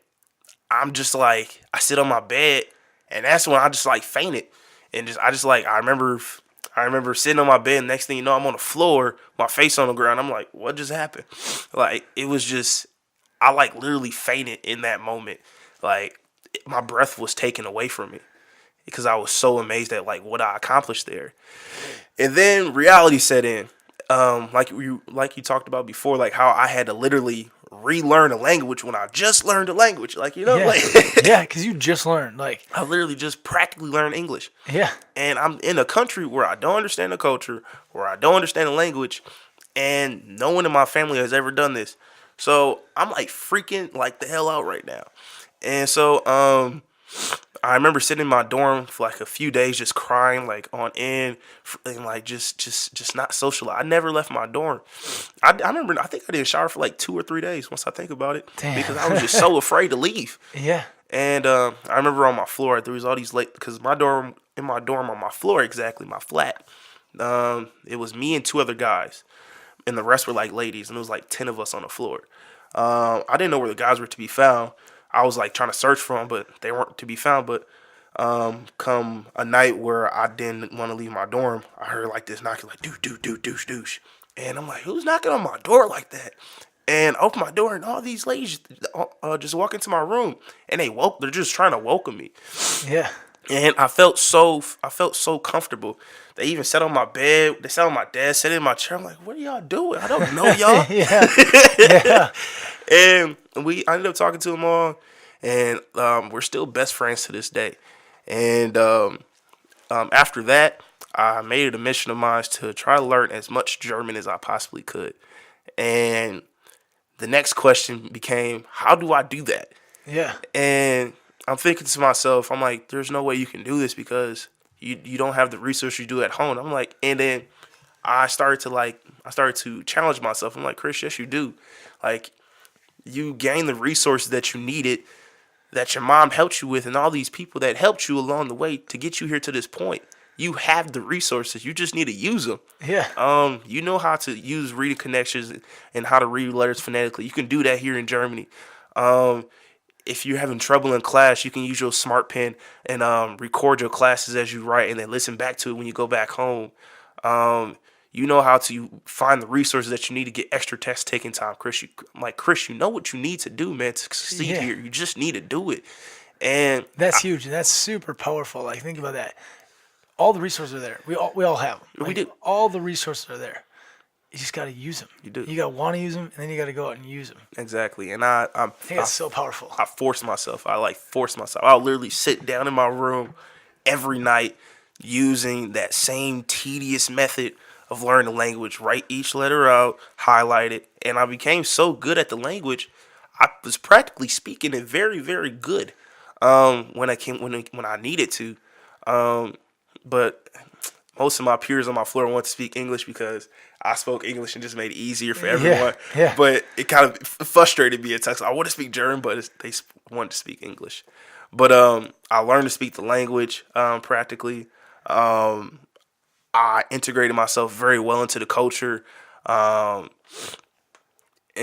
I'm just like, I sit on my bed, and that's when I just like fainted, and I remember sitting on my bed. Next thing you know, I'm on the floor, my face on the ground. I'm like, what just happened? Like, it was just, I like literally fainted in that moment. Like, my breath was taken away from me because I was so amazed at like what I accomplished there. And then reality set in. Like you talked about before, like how I had to literally relearn a language when I just learned a language. Like, you know, yeah. like yeah, because you just learned. Like, I literally just practically learned English. Yeah. And I'm in a country where I don't understand the culture, where I don't understand the language, and no one in my family has ever done this. So I'm like freaking like the hell out right now. And so I remember sitting in my dorm for like a few days just crying like on end and like just not social. I never left my dorm. I remember, I think I didn't shower for like 2 or 3 days once I think about it. Damn. Because I was just so afraid to leave. Yeah. And I remember on my floor there was all these because in my dorm on my floor exactly, my flat, It was me and two other guys, and the rest were like ladies, and it was like 10 of us on the floor. I didn't know where the guys were to be found. I was like trying to search for them, but they weren't to be found. But come a night where I didn't want to leave my dorm, I heard like this knocking, like doosh, doosh, doosh, doosh, doosh. And I'm like, who's knocking on my door like that? And I open my door, and all these ladies just walk into my room, and they're just trying to welcome me. Yeah. And I felt so comfortable. They even sat on my bed. They sat on my desk, sat in my chair. I'm like, what are y'all doing? I don't know y'all. Yeah. Yeah. And I ended up talking to them all, and we're still best friends to this day. And after that, I made it a mission of mine to try to learn as much German as I possibly could. And the next question became, how do I do that? Yeah. And I'm thinking to myself, I'm like, there's no way you can do this because you don't have the resources you do at home. I'm like, and then I started to challenge myself. I'm like, Chris, yes, you do. Like, you gain the resources that you needed, that your mom helped you with, and all these people that helped you along the way to get you here to this point. You have the resources. You just need to use them. Yeah. You know how to use reading connections and how to read letters phonetically. You can do that here in Germany. If you're having trouble in class, you can use your smart pen and record your classes as you write and then listen back to it when you go back home. You know how to find the resources that you need to get extra test taking time. Chris, Chris, you know what you need to do, man, to succeed Yeah. here. You just need to do it. And That's huge. That's super powerful. Like, think about that. All the resources are there. We all have them. We Like, do. All the resources are there. You just got to use them. You do. You got to want to use them, and then you got to go out and use them. Exactly. And I think that's so powerful. I force myself. I'll literally sit down in my room every night using that same tedious method of learning the language. Write each letter out, highlight it, and I became so good at the language. I was practically speaking it very, very good when I needed to. But most of my peers on my floor want to speak English because I spoke English and just made it easier for everyone. Yeah. But it kind of frustrated me at times. I want to speak German, but they wanted to speak English. But I learned to speak the language practically. I integrated myself very well into the culture and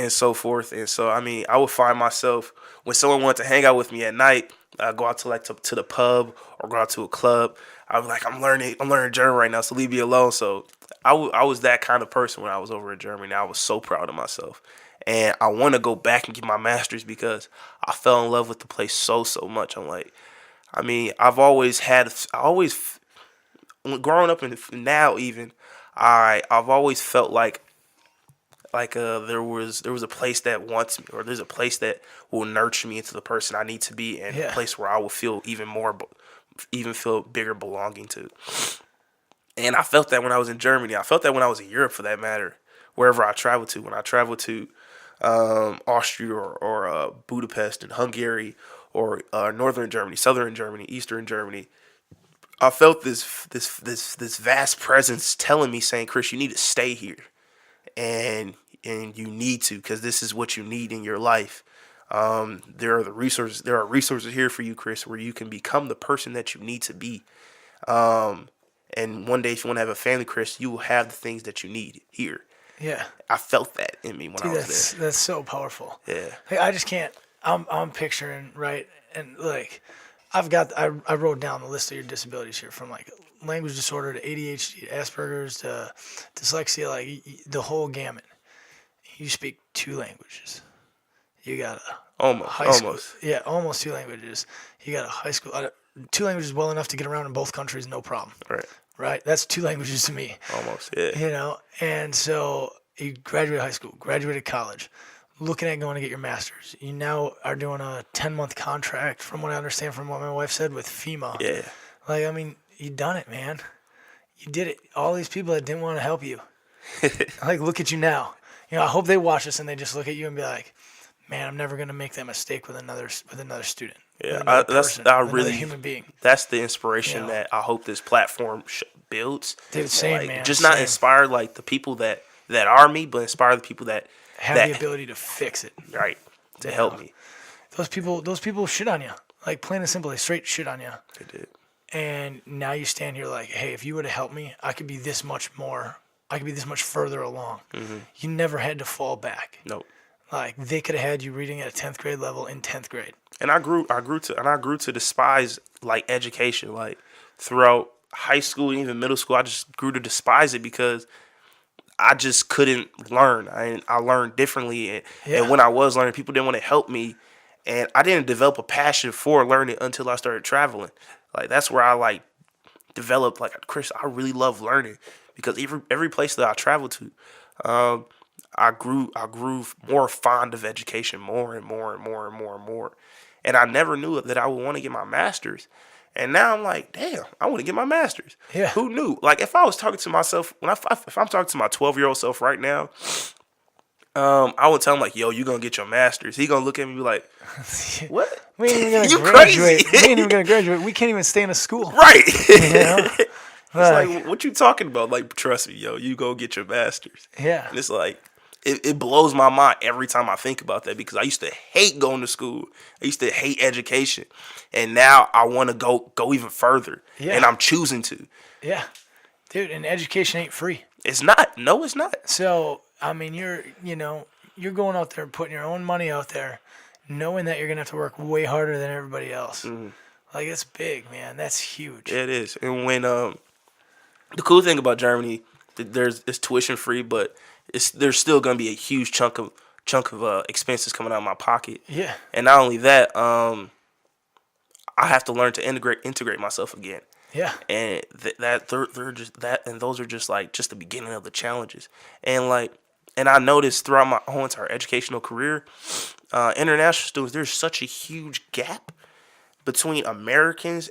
so forth. And so, I mean, I would find myself when someone wanted to hang out with me at night, go out to the pub or go out to a club. I was like, I'm learning German right now, so leave me alone. So I was that kind of person when I was over in Germany. I was so proud of myself. And I want to go back and get my master's because I fell in love with the place so much. I'm like, I mean, growing up and now even, I've always felt like there was a place that wants me, or there's a place that will nurture me into the person I need to be, and a place where I will feel even feel bigger belonging to. And I felt that when I was in Germany. I felt that when I was in Europe, for that matter, wherever I traveled to. When I traveled to Austria or Budapest and Hungary or northern Germany, southern Germany, eastern Germany, I felt this vast presence telling me, saying, Chris, you need to stay here. And you need to, because this is what you need in your life. There are resources here for you, Chris, where you can become the person that you need to be. And one day, if you want to have a family, Chris, you will have the things that you need here. Yeah. I felt that in me when I was there. That's so powerful. Yeah. Like, I just can't. I'm picturing, right, and like, I wrote down the list of your disabilities here, from like language disorder to ADHD, Asperger's to dyslexia, like the whole gamut. You speak 2 languages. You got a almost. Yeah, almost 2 languages. You got a high school 2 languages well enough to get around in both countries, no problem. Right. That's 2 languages to me. Almost. Yeah. You know, and so you graduated high school, graduated college, looking at going to get your master's. You now are doing a 10-month contract, from what I understand, from what my wife said, with FEMA. Yeah. Like, I mean, you done it, man. You did it. All these people that didn't want to help you, like, look at you now. You know, I hope they watch this and they just look at you and be like, man, I'm never gonna make that mistake with another student. Yeah, another human being. That's the inspiration that I hope this platform builds. Dude, same, man. Just not inspire like the people that are me, but inspire the people that have the ability to fix it. Right. To help me. Those people shit on you. Like, plain and simple, they straight shit on you. They did. And now you stand here like, hey, if you would have helped me, I could be this much more. I could be this much further along. You never had to fall back. Nope. Like they could have had you reading at a 10th grade level in 10th grade. And I grew to despise like education. Like throughout high school and even middle school, I just grew to despise it because I just couldn't learn. I learned differently, and when I was learning, people didn't want to help me, and I didn't develop a passion for learning until I started traveling. Like that's where I like developed like Chris. I really love learning because every place that I traveled to, I grew more fond of education more and more and more and more and more, and I never knew that I would want to get my master's. And now I'm like, damn, I want to get my master's. Yeah. Who knew? Like, if I was talking to myself, if I'm talking to my 12-year-old self right now, I would tell him like, yo, you gonna get your master's. He gonna look at me and be like, what? We ain't even gonna You graduate. crazy? We ain't even gonna graduate. We can't even stay in a school. Right. You know? It's like, what you talking about? Like, trust me, yo, you go get your master's. Yeah. And it's like, it blows my mind every time I think about that because I used to hate going to school. I used to hate education. And now I want to go even further. Yeah. And I'm choosing to. Yeah. Dude, and education ain't free. It's not. No, it's not. So, I mean, you're going out there and putting your own money out there, knowing that you're going to have to work way harder than everybody else. Like, it's big, man. That's huge. It is. And when, the cool thing about Germany, it's tuition free, but there's still going to be a huge chunk of expenses coming out of my pocket. Yeah. And not only that, I have to learn to integrate myself again. Yeah. And they're just that, and those are just like just the beginning of the challenges. And I noticed throughout my whole entire educational career, international students, there's such a huge gap between Americans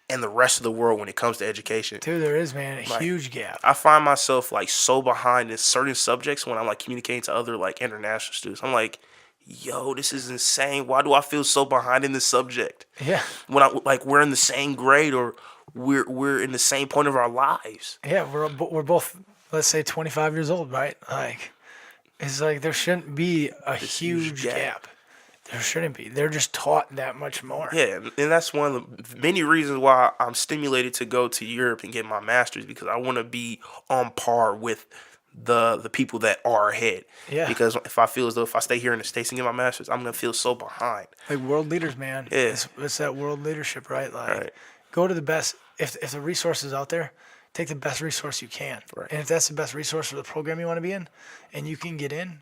and the rest of the world when it comes to education. Dude, there is, man, a huge gap. I find myself like so behind in certain subjects when I'm like communicating to other like international students. I'm like, yo, this is insane. Why do I feel so behind in this subject? Yeah. When we're in the same grade or we're in the same point of our lives. Yeah, we're both, let's say, 25 years old, right? Like, it's like there shouldn't be a huge gap. There shouldn't be. They're just taught that much more. Yeah, and that's one of the many reasons why I'm stimulated to go to Europe and get my master's, because I want to be on par with the people that are ahead. Yeah. Because if I feel as though if I stay here in the States and get my master's, I'm going to feel so behind. Like world leaders, man. Yeah. It's that world leadership, right? Like, Right. Go to the best. If the resource is out there, take the best resource you can. Right. And if that's the best resource for the program you want to be in, and you can get in,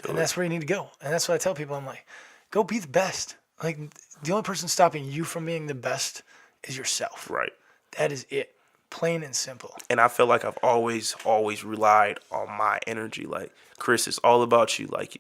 then that's where you need to go. And that's what I tell people. I'm like, go be the best. Like, the only person stopping you from being the best is yourself. Right. That is it. Plain and simple. And I feel like I've always relied on my energy. Like, Chris, it's all about you. Like,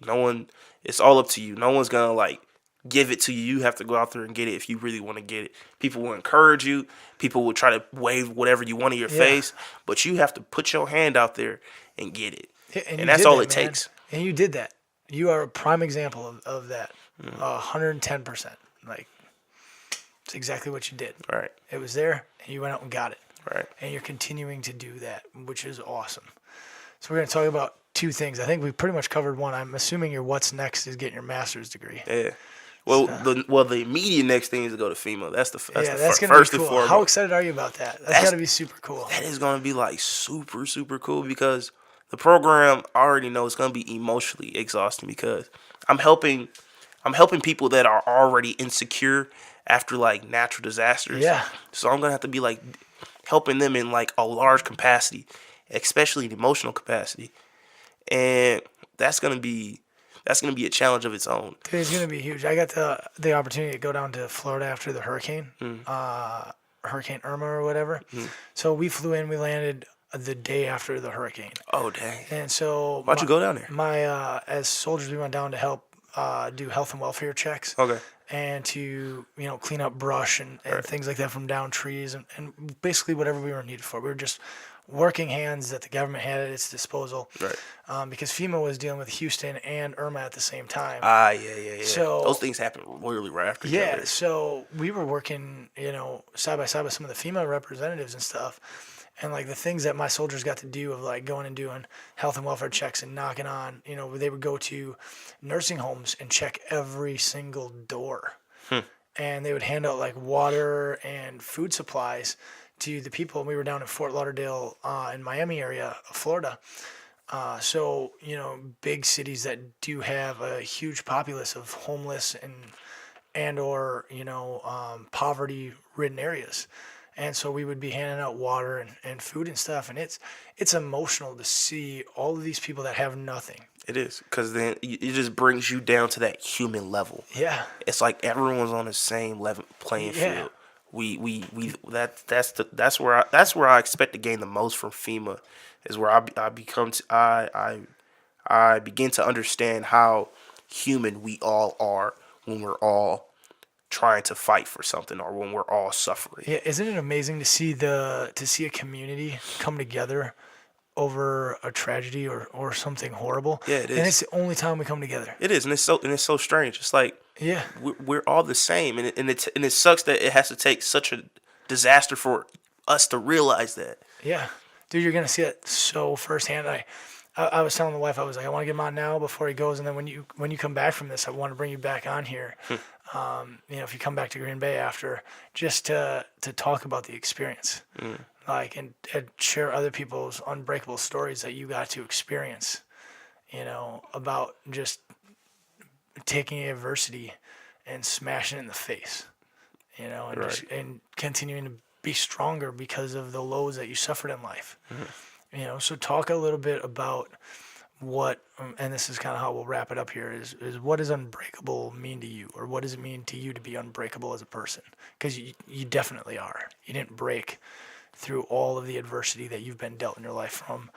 it's all up to you. No one's going to, like, give it to you. You have to go out there and get it if you really want to get it. People will encourage you. People will try to wave whatever you want in your face. But you have to put your hand out there and get it. Yeah, and that's all it takes. And you did that. You are a prime example of that. 110%. Like, it's exactly what you did. Right. It was there, and you went out and got it. Right. And you're continuing to do that, which is awesome. So we're going to talk about two things. I think we pretty much covered one. I'm assuming your what's next is getting your master's degree. Yeah. Well, the immediate next thing is to go to FEMA. That's the That's first gonna be and cool. foremost. How excited are you about that? That's got to be super cool. That is going to be like super, super cool because the program I already know is going to be emotionally exhausting because I'm helping people that are already insecure after like natural disasters. Yeah. So I'm going to have to be like helping them in like a large capacity, especially an emotional capacity. And that's going to be a challenge of its own. Dude, it's going to be huge. I got the opportunity to go down to Florida after the hurricane, Hurricane Irma or whatever. So we flew in, we landed the day after the hurricane. Oh, dang. And so Why'd you go down there? As soldiers, we went down to help do health and welfare checks. Okay. And to, clean up brush and things like that from down trees and basically whatever we were needed for. We were just working hands that the government had at its disposal. Right. Because FEMA was dealing with Houston and Irma at the same time. Yeah. So those things happen literally right after each other. So we were working, side by side with some of the FEMA representatives and stuff. And like the things that my soldiers got to do of like going and doing health and welfare checks and knocking on, they would go to nursing homes and check every single door. and they would hand out like water and food supplies to the people. And we were down in Fort Lauderdale, in Miami area of Florida. So, big cities that do have a huge populace of homeless and or poverty ridden areas. And so we would be handing out water and food and stuff, and it's emotional to see all of these people that have nothing. It is, because then it just brings you down to that human level. Yeah. It's like everyone's on the same level playing Yeah. field. That's where I expect to gain the most from FEMA, is where I begin to understand how human we all are when we're all trying to fight for something, or when we're all suffering. Yeah, isn't it amazing to see a community come together over a tragedy or something horrible? Yeah, it And is. it's the only time we come together. It is, and it's so strange. It's like Yeah. we're all the same, and it sucks that it has to take such a disaster for us to realize that. Yeah. Dude, you're gonna see it so firsthand. I was telling the wife, I was like, I want to get him on now before he goes, and then when you come back from this, I want to bring you back on here. If you come back to Green Bay after, just to talk about the experience, like and share other people's unbreakable stories that you got to experience, about just taking adversity and smashing it in the face, and Right. and continuing to be stronger because of the lows that you suffered in life. So talk a little bit about what, and this is kind of how we'll wrap it up here, is what does unbreakable mean to you, or what does it mean to you to be unbreakable as a person? Because you definitely are. You didn't break through all of the adversity that you've been dealt in your life, from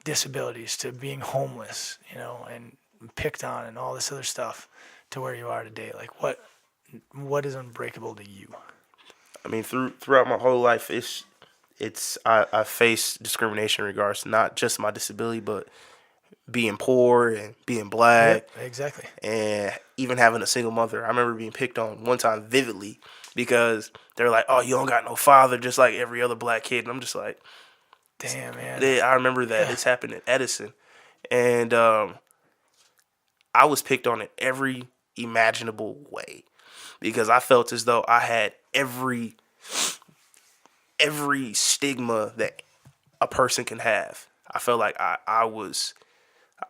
disabilities to being homeless, and picked on and all this other stuff, to where you are today. Like what is unbreakable to you? I mean, throughout my whole life, I faced discrimination in regards to not just my disability, but being poor and being black, Yeah, exactly. and even having a single mother. I remember being picked on one time vividly because they're like, "Oh, you don't got no father," just like every other black kid. And I'm just like, Damn, man. I remember that. Yeah. It's happened in Edison, and I was picked on in every imaginable way because I felt as though I had every stigma that a person can have. I felt like I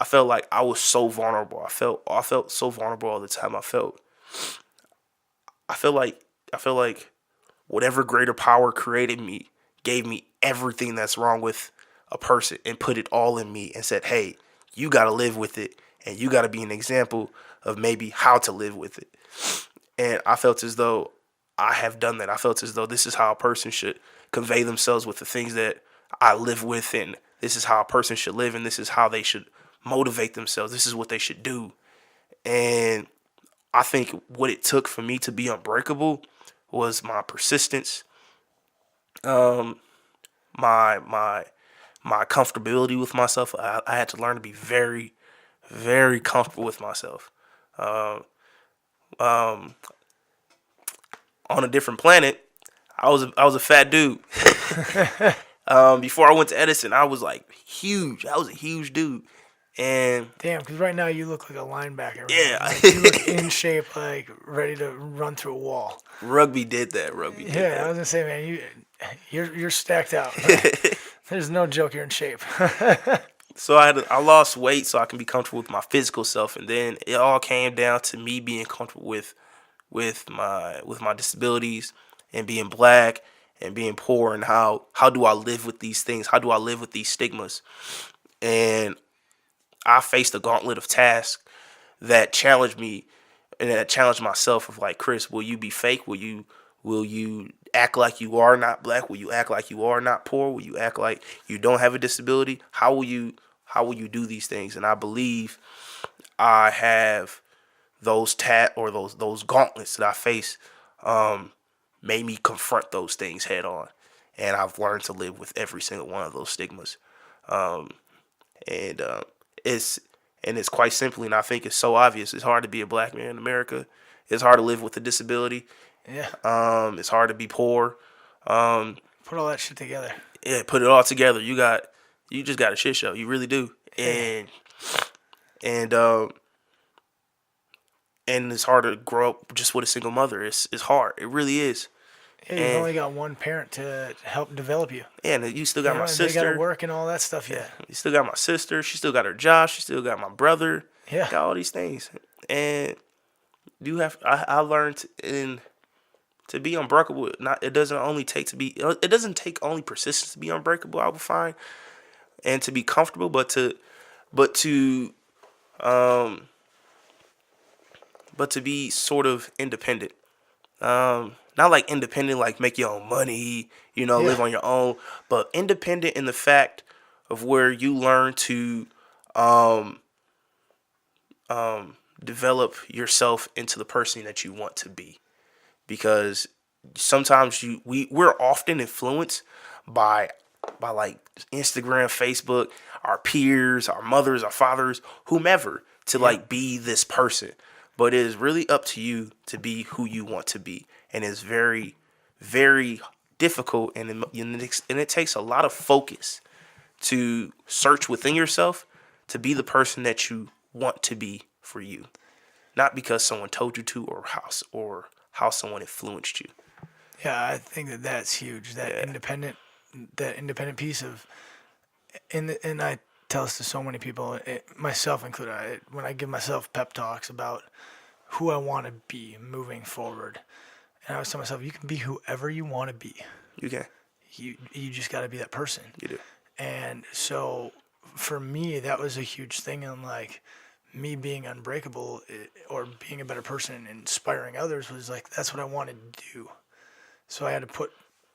felt like I was so vulnerable. I felt so vulnerable all the time. I feel like whatever greater power created me gave me everything that's wrong with a person and put it all in me and said, "Hey, you got to live with it, and you got to be an example of maybe how to live with it." And I felt as though I have done that. I felt as though this is how a person should convey themselves with the things that I live with, and this is how a person should live, and this is how they should motivate themselves. This is what they should do. And I think what it took for me to be unbreakable was my persistence, my comfortability with myself. I had to learn to be very, very comfortable with myself. On a different planet, I was a fat dude. Before I went to Edison, I was like huge. I was a huge dude. And Damn, because right now you look like a linebacker. Man. Yeah. Like, you look in shape, like ready to run through a wall. Rugby did that. Rugby did Yeah, I that. was gonna say, man, you're stacked out. There's no joke. You're in shape. So I lost weight so I can be comfortable with my physical self, and then it all came down to me being comfortable with my disabilities and being black and being poor, and how do I live with these things? How do I live with these stigmas? And I faced a gauntlet of tasks that challenged me and that challenged myself of like, Chris, will you be fake? Will you act like you are not black? Will you act like you are not poor? Will you act like you don't have a disability? How will you do these things? And I believe I have those those gauntlets that I face made me confront those things head on. And I've learned to live with every single one of those stigmas. And it's quite simply, and I think it's so obvious. It's hard to be a black man in America. It's hard to live with a disability. Yeah. It's hard to be poor. Put all that shit together. Yeah, put it all together. You just got a shit show. You really do. And and it's hard to grow up just with a single mother. It's hard. It really is. Yeah, you've And only got one parent to help develop you. yeah, and you still You got my know, and they got to sister. work and all that stuff. Yeah, Yeah, you still got my sister. She still got her job. She still got my brother. yeah, Got all these things, and you have. I learned in to be unbreakable. Not it doesn't only take to be. It doesn't take only persistence to be unbreakable. I would find and to be comfortable, but to um but to be sort of independent. Not like independent, like make your own money, yeah, live on your own, but independent in the fact of where you learn to um, develop yourself into the person that you want to be. Because sometimes we're often influenced by like Instagram, Facebook, our peers, our mothers, our fathers, whomever to yeah. like be this person. But it is really up to you to be who you want to be, and it's very, very difficult, and it takes a lot of focus to search within yourself to be the person that you want to be for you, not because someone told you to or how someone influenced you. Yeah, I think that's huge. Yeah. That independent piece of, and I tell this to so many people, myself included. When I give myself pep talks about who I want to be moving forward, and I always tell myself, you can be whoever you want to be. You can. You just got to be that person. You do. And so for me, that was a huge thing. And like me being unbreakable or being a better person and inspiring others was like, that's what I wanted to do. So I had to put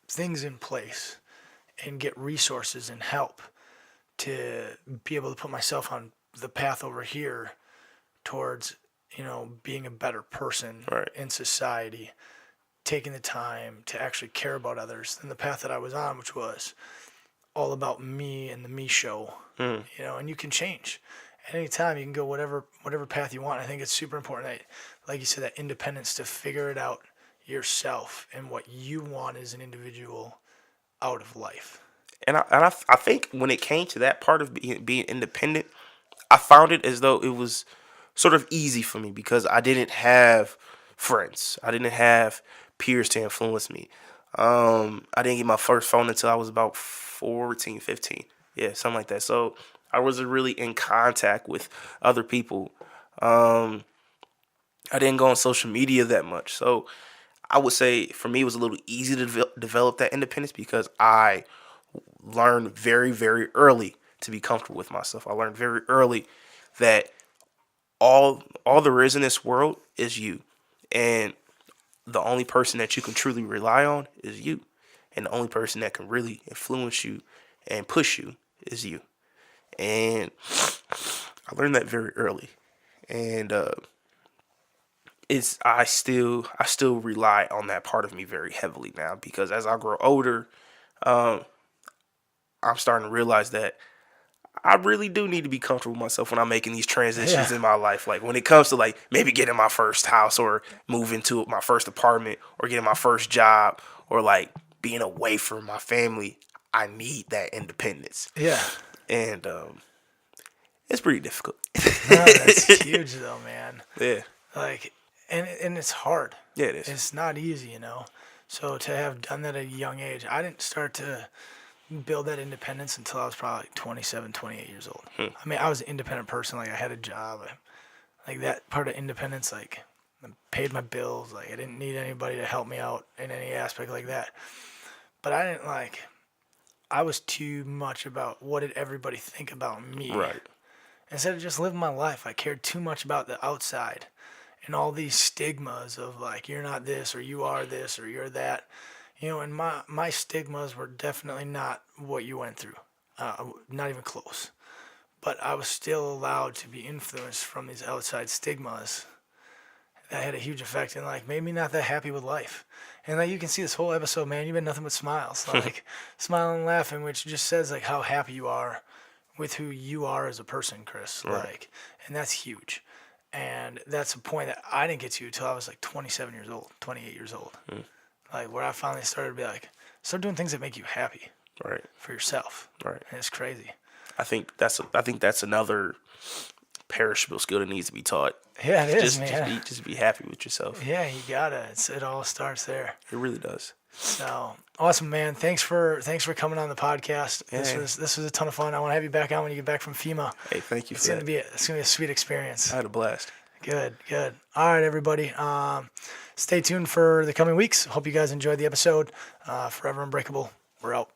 things in place and get resources and help to be able to put myself on the path over here towards, being a better person Right. in society, taking the time to actually care about others than the path that I was on, which was all about me and the me show, Mm. and you can change. At any time, you can go whatever path you want. I think it's super important that, like you said, that independence to figure it out yourself and what you want as an individual out of life. And I think when it came to that part of being independent, I found it as though it was sort of easy for me because I didn't have friends. I didn't have peers to influence me. I didn't get my first phone until I was about 14, 15. Yeah, something like that. So I wasn't really in contact with other people. Um, I didn't go on social media that much. So I would say for me, it was a little easy to develop that independence because I learned very, very early to be comfortable with myself. I learned very early that all there is in this world is you, and the only person that you can truly rely on is you, and the only person that can really influence you and push you is you. And I learned that very early, and I still rely on that part of me very heavily now because as I grow older, um, I'm starting to realize that I really do need to be comfortable with myself when I'm making these transitions Yeah. in my life. Like when it comes to like maybe getting my first house or moving to my first apartment or getting my first job or like being away from my family, I need that independence. Yeah. And it's pretty difficult. No, that's huge though, man. Yeah. Like, and it's hard. Yeah, it is. It's not easy. So to have done that at a young age, I didn't start to build that independence until I was probably like 27, 28 years old. I mean, I was an independent person. Like, I had a job. Like, that part of independence, like, I paid my bills. Like, I didn't need anybody to help me out in any aspect like that. But I was too much about what did everybody think about me. Right. Instead of just living my life, I cared too much about the outside and all these stigmas of, like, you're not this or you are this or you're that. And my stigmas were definitely not what you went through, not even close. But I was still allowed to be influenced from these outside stigmas that had a huge effect and like made me not that happy with life. And like you can see this whole episode, man, you've been nothing but smiles, like smiling and laughing, which just says like how happy you are with who you are as a person, Chris. Right. Like, and that's huge. And that's a point that I didn't get to until I was like 27 years old, 28 years old. Like where I finally started to be like, start doing things that make you happy Right. for yourself. Right. And it's crazy. I think that's another perishable skill that needs to be taught. Yeah, it is, Just man. just be happy with yourself. Yeah, you gotta. It all starts there. It really does. So awesome, man. Thanks for coming on the podcast. Yeah. This was a ton of fun. I want to have you back on when you get back from FEMA. Hey, thank you It's for gonna that. be a sweet experience. I had a blast. Good. All right, everybody. Stay tuned for the coming weeks. Hope you guys enjoyed the episode. Forever Unbreakable. We're out.